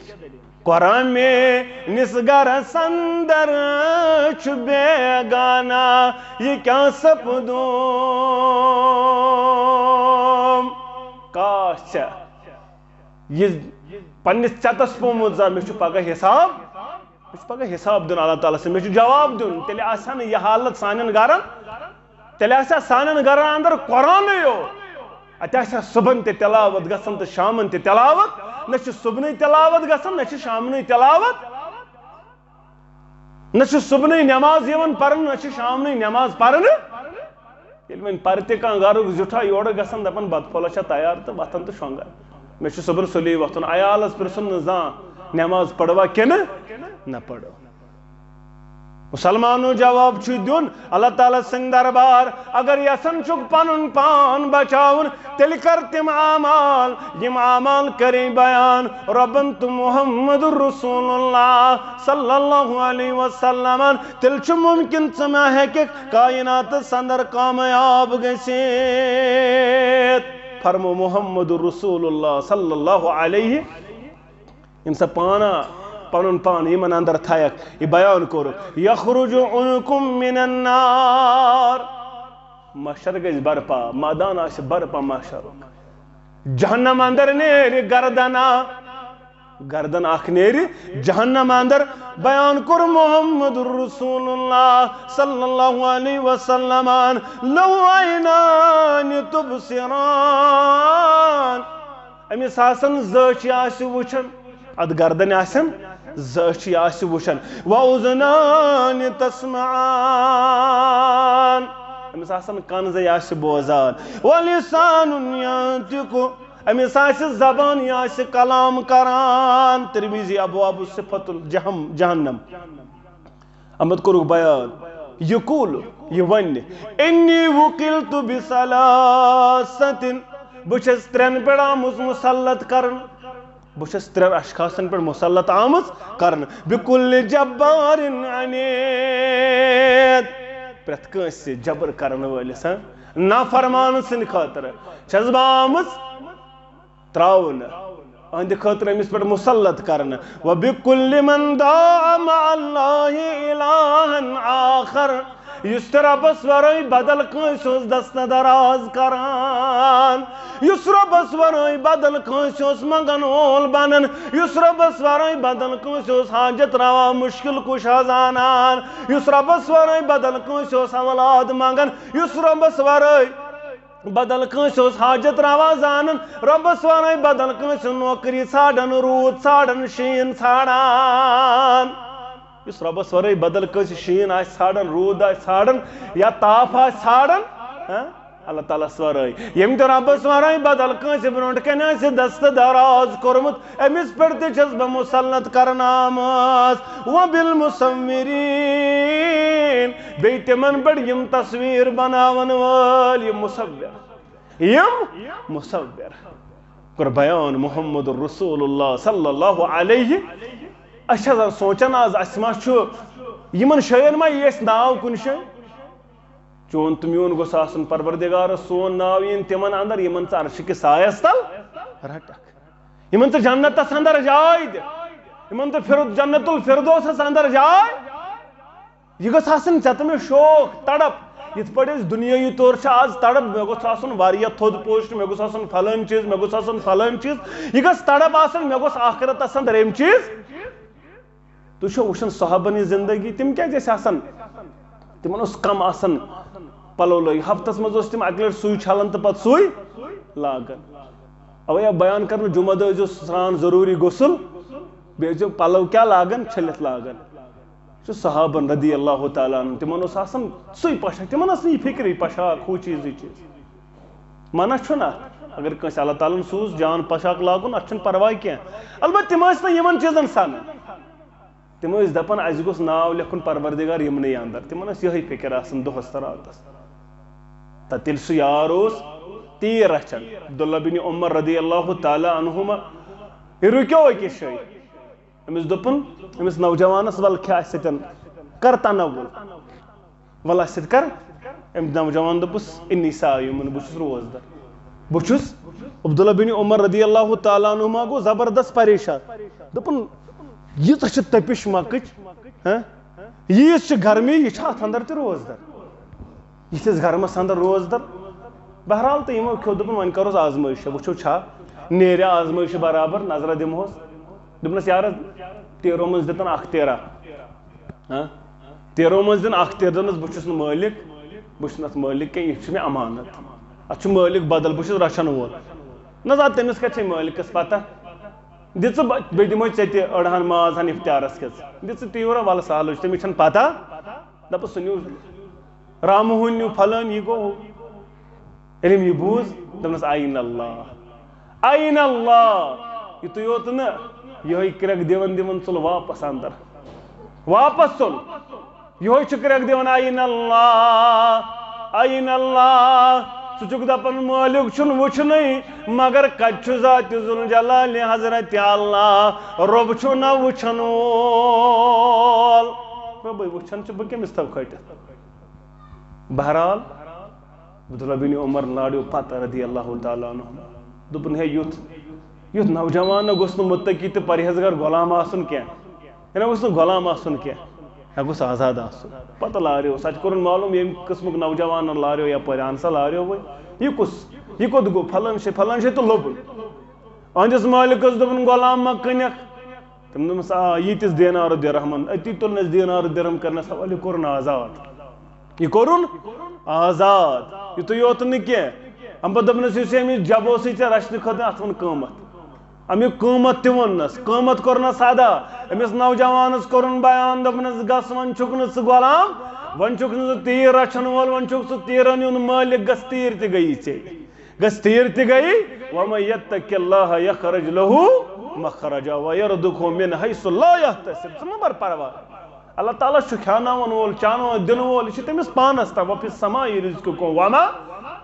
قرآن میں نسگرس اندر چھ بیگانا یہ کیا سپدوں کاش یہ پنس چتس پومت زا مے پگہ حساب دن اللہ تعالیٰ سے مے جواب دن تیلے آسا نا یہ حالت سانن گرن تیلے آسا سانن گرن اندر قرآن یو اتہ آسا صبحن تہ تلاوت گژھان تو شامن تہ تلاوت نہ چھ صبحن تلاوت گژھان نہ چھ شامن تلاوت نہ چھ صبحن نماز یوان پرن نہ چھ شامن نماز پرن یل ون پرتے کان گرک زٹھا یور گژھان دپان بت پھولا چھا تیار تو وتھان تو شونگان مے چھ صبحن سلی وتھن عیالس پرسن نہ زان نماز پڑوا کنہ نہ پڑو مسلمانو جواب چھ دیون اللہ تعالیٰ سنگ دربار اگر یسن چک پنن پان بچاون تیل کر تم اعمال یم اعمال کریں بیان ربن تو محمد رسول اللہ صلی اللہ علیہ وسلم تیل چھ ممکن سمہ ہے کہ کائنات سندر کامیاب گسیت فرمو محمد رسول اللہ صلی اللہ علیہ انسا پانا پنن پان یمن اندر تھایک یہ بیان کرو یخرج عنکم من النار محشر گز برپا مادان آس برپا محشر جہنم اندر نیری گردن اخ نیری جہنم اندر بیان کر محمد رسول اللہ صلی اللہ علیہ وسلم لو عینان تبصران امیس آسن زچی آس وچھن اد گردن آسن زچی آس وچھن وَأُذْنَانِ تَسْمَعَانِ امیس آسن کنزے آس بوزان وَلِسَانٌ يَنْتِقُ امیس آس زبان آس کلام کران ترمیزی ابواب صفت جہنم امد کرو بیان یقول یہ ون انی وکلت بثلاثت بچس ترین پر آموز مسلط کرن بچس ترین اشخاصن پر مسلط آموز کرن بکل جبار عنید پرت کنس جبر کرن ولس نافرمان سن خاطر چھس بہ آمٕژ تراون اہند خاطر امس پہ مسلط کرنا وبکل من دعا مع اللہ الہا آخر یس ربس ورٲے بدل کٲنٛسہِ دست دراز کران یس ربس ورٲے بدل کٲنٛسہِ منگن وول بنان یس ربس ورٲے بدل کٲنٛسہِ حاجت روا مشکل کشا زانان یس ربس ورٲے بدل کٲنٛسہِ اولاد منگان یس ربس ورٲے بدل کٲنٛسہِ حاجت روا زانان ربس ورٲے بدل کٲنٛسہِ نوکری ژھانڈان روٗد ژھانڈان شیٖن ژھانڈان یس ربس ورٲے بدل کٲنٛسہِ شیٖن آسہِ ژھانڈان روٗد آسہِ ژھانڈان یا تاپھ آسہِ ژھانڈان اللہ تعالیٰ ورٲے ییٚمۍ تہِ ربس ورٲے بدل کٲنٛسہِ برونٛٹھ کَنۍ آسہِ دست دراز کوٚرمُت أمِس پٮ۪ٹھ تہِ چھَس بہٕ مُسلط کرن آمٕژ وبالمصورین بیٚیہِ تِمن پٮ۪ٹھ یِم تصویٖر بناون وٲلۍ یِم مصور کوٚر بیان محمد رسول اللہ صلی اللہ علیہ أسۍ چھِ آسان سونٛچان آز اَسہِ ما چھُ یِمن جاین ما یی اَسہِ ناو کُنہِ جایہِ چون تہٕ میون گوٚژھ آسُن پروردگارس سون ناو یِن تِمن اندر یِمن ژٕ عرشہِ کِس سایس تل رٹکھ یِمن ژٕ جنتس اندر جاے دِ یِمن ژٕ جنت الفردوسس اندر جاے یہِ گٔژھ آسٕنۍ ژےٚ تہٕ مےٚ شوق تڑپ یِتھ پٲٹھۍ أسۍ دُنیٲیی طور چھِ آز تڑپ مےٚ گوٚژھ آسُن واریاہ تھوٚد پوسٹ مےٚ گوٚژھ آسُن فلٲنۍ چیٖز مےٚ گوٚژھ آسُن فلٲنۍ چیٖز یہِ گٔژھ تڑپ آسٕنۍ مےٚ گوٚژھ آخرتس اندر اَمہِ چیٖز تُہۍ چھِو وٕچھان صحابن ہٕنٛز زندگی تِم کیازِ ٲسۍ آسان تِمن اوس کم آسان پلو لٲگِتھ ہفتس منٛز اوس تِم اکہِ لٹہِ سُے چھلان تہٕ پتہٕ سُے لاگان اوے آو بیان کرنہٕ جمعہ دۄہ ٲسۍزیو سران ضروٗری غسل بیٚیہِ ٲسۍزیو پلو کیٛاہ لاگان چھٔلِتھ لاگان چھُ صحابن رضی اللہ تعالیٰ عنہ تِمن اوس آسان سُے پۄشاک تِمن ٲس نہٕ یہِ فِکری پۄشاک ہُہ چیٖز یہِ چیٖز منع چھُنہ اگر کٲنٛسہِ اللہ تعالیٰ ہن سوٗز جان پۄشاک لاگُن اتھ چھُنہٕ پرواے کینٛہہ البتہ تِم ٲسۍ نہٕ یِمن چیٖزن سنان تِم ٲسۍ دپان اسہِ گوٚژھ ناو لیکھُن پروردگار یِمنٕے اندر تِمن ٲس یِہٕے فِکر آسان دۄہس تہٕ راتس تہٕ ییٚلہِ سُہ یار اوس تیٖر رچھان عبداللہ بن عمر رضی اللہ تعالیٰ عنہما یہِ رُکیو أکِس جایہِ أمِس دوٚپُن أمِس نوجوانس ول کھےٚ اسہِ سۭتۍ کر تنوُل ول اسہِ سۭتۍ کر أمۍ نوجوان دوٚپُس اِنی صایِم بہٕ چھُس روزدر بہٕ چھُس عبداللہ بن عمر رضی اللہ تعالیٰ عنہما گوٚو زبردست پریشان دوٚپُن ییٖژاہ چھِ تٔپِش مکٕچ ییٖژ چھِ گرمی یہِ چھِ اتھ اندر تہِ روزدر یِتھِس گرمس اندر روزدر بہرحال تہٕ یِمو کھیوٚو دوٚپُن وۄنۍ کرہوس آزمٲیشا وٕچھو چھا نیریا آزمٲیشہِ برابر نظرا دِمہوس دوٚپنس یارا تیرو منٛز دِتن اکھ تیرا تیرو منٛز دِن اکھ تیر دوٚپنس بہٕ چھُس نہٕ مٲلِک بہٕ چھُس نہٕ اتھ مٲلِک کینٛہہ یہِ چھُ مےٚ امانت اتھ چھُ مٲلِک بدل بہٕ چھُس رچھن وول نہ حظ ادٕ تٔمِس کتہِ چھے مٲلِکس پتہ دِ ژٕ بیٚیہِ دِمہوے ژےٚ تہِ أڑہن ماز ہن افتیارس کِس دِ ژٕ تیوٗرا ولہٕ سہلٕے چھُ تٔمِس چھنہٕ پتہ دپس سُہ نیوٗ رامہٕ ہوٗن نیوٗ پھلٲنۍ یہِ گوٚو ییٚلہِ أمۍ یہِ بوٗز دوٚپنس عین اللہ عین اللہ یِتُے یوت نہٕ یِہوے کرٛٮ۪کھ دِوان دِوان ژُل واپس اندر واپس ژُل یِہوے چھُ کرٛٮ۪کھ دِوان عین اللہ عین اللہ ژٕ چھُکھ دپان مٲلِک چھُنہٕ وٕچھنٕے مگر کتہِ چھُ ذاتِ ذوالجلالِ حضرتِ اللہ رۄب چھُ نہ وٕچھن وول رۄبٕے وٕچھان چھُ بہٕ کٔمِس تھاو کھٔٹِتھ بہرحال عبداللہ بن عمر لاڈیو پتہ رضی اللہ تعالیٰ عنہ دوٚپُن ہے یُتھ نوجوان گوٚژھ نہٕ مُتقی تہٕ پرہیزگار غلام آسُن کینٛہہ یہِ گوٚژھ نہٕ غلام آسُن کینٛہہ یہِ گوٚژھ آزاد آسُن پتہٕ لاریو سۄ کوٚرُن معلوٗم ییٚمہِ قٕسمُک نوجوانن لاریو یپٲرۍ اہن سا لاریو وۄنۍ یہِ کُس یہِ کوٚت گوٚو فلٲنۍ جایہِ تہٕ لوٚبُن أہنٛدِس مٲلِکس دوٚپُن غلام ما کٕنکھ تٔمۍ دوٚپمس آ ییٖتِس دینارو درہمن أتی تُلنس دینارو درہم کرنس حوالہٕ یہِ کوٚرُن آزاد یہِ کوٚرُن آزاد یِتُے یوت نہٕ کینٛہہ اَمہِ پتہٕ دوٚپنس یُس أمِس جب اوسُے ژےٚ رچھنہٕ خٲطرٕ اتھ ووٚن قۭمتھ امیُک قۭمتھ تہِ ووٚننس قۭمتھ کوٚرنس ادا أمِس نوجوانس کوٚرُن بیان دوٚپنس گژھ وۄنۍ چھُکھ نہٕ ژٕ غلام وۄنۍ چھُکھ نہٕ ژٕ تیٖر رچھن وول وۄنۍ چھُکھ ژٕ تیٖرن ہُنٛد مٲلِک گژھ تیٖر تہِ گٔیی ژےٚ گژھ تیٖر تہِ گٔیی وَمَن یَتَّقِ اللّٰہِ یَخرَج لَہُ مَخرَجًا وَیَرْزُقْہُ مِنْ حَیْثُ لَا یَحْتَسِب ژٕ مہ بر پرواے اللہ تعالیٰ چھُ کھیٛاناوان وول چاناوان دِنہٕ وول یہِ چھُ تٔمِس پانس تام وَفِی السَّمَاءِ رِزْقُکُم وَما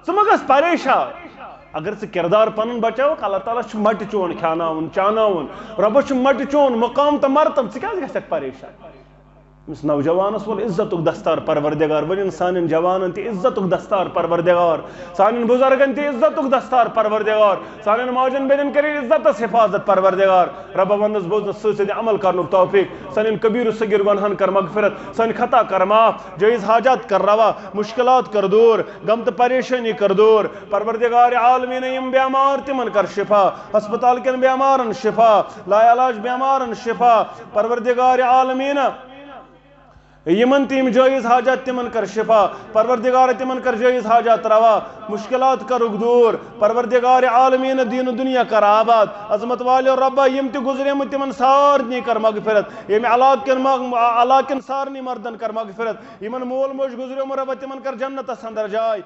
ژٕ مہ گژھ پریشان اگر ژٕ کِردار پنُن بچاوکھ اللہ تعالیٰ چھُ مٹہِ چون کھیٛاناوُن چاناوُن رۄبس چھُ مٹہِ چون مقام تہٕ مرتب ژٕ کیٛازِ گژھکھ پریشان اس نوجوانس وول عزت دستار پروردگار ون سان جوانن تی عزت دستار پروردگار سان بزرگن تی عزت دستار پروردگار سان ماجن بین کری عزت حفاظت پروردگار رب ونس بوزنس سۭتۍ عمل کرنُک توفیق سان کبیر و صغیر گنہن کر مغفرت سان خطا کر معاف جائز حاجات کر روا مشکلات کر دور غم تو پریشانی کر دور پروردگار عالمین یم بیمار تمن کر شفا ہسپتال کن بیمارن شفا لا علاج بیمارن شفا پروردگار عالمین یمن تیم جائز حاجات تمن کر شفا پروردگار تمن کر جائز حاجات روا مشکلات کرک دور پروردگار عالمین دین و دنیا کر آباد عظمت والی ربا یم تی گزریم تمن سارنی کر مغفرت یم علاقن سارنی مردن کر مغفرت یمن مول موج گزریم ربا تمن کر جنت اندر جائے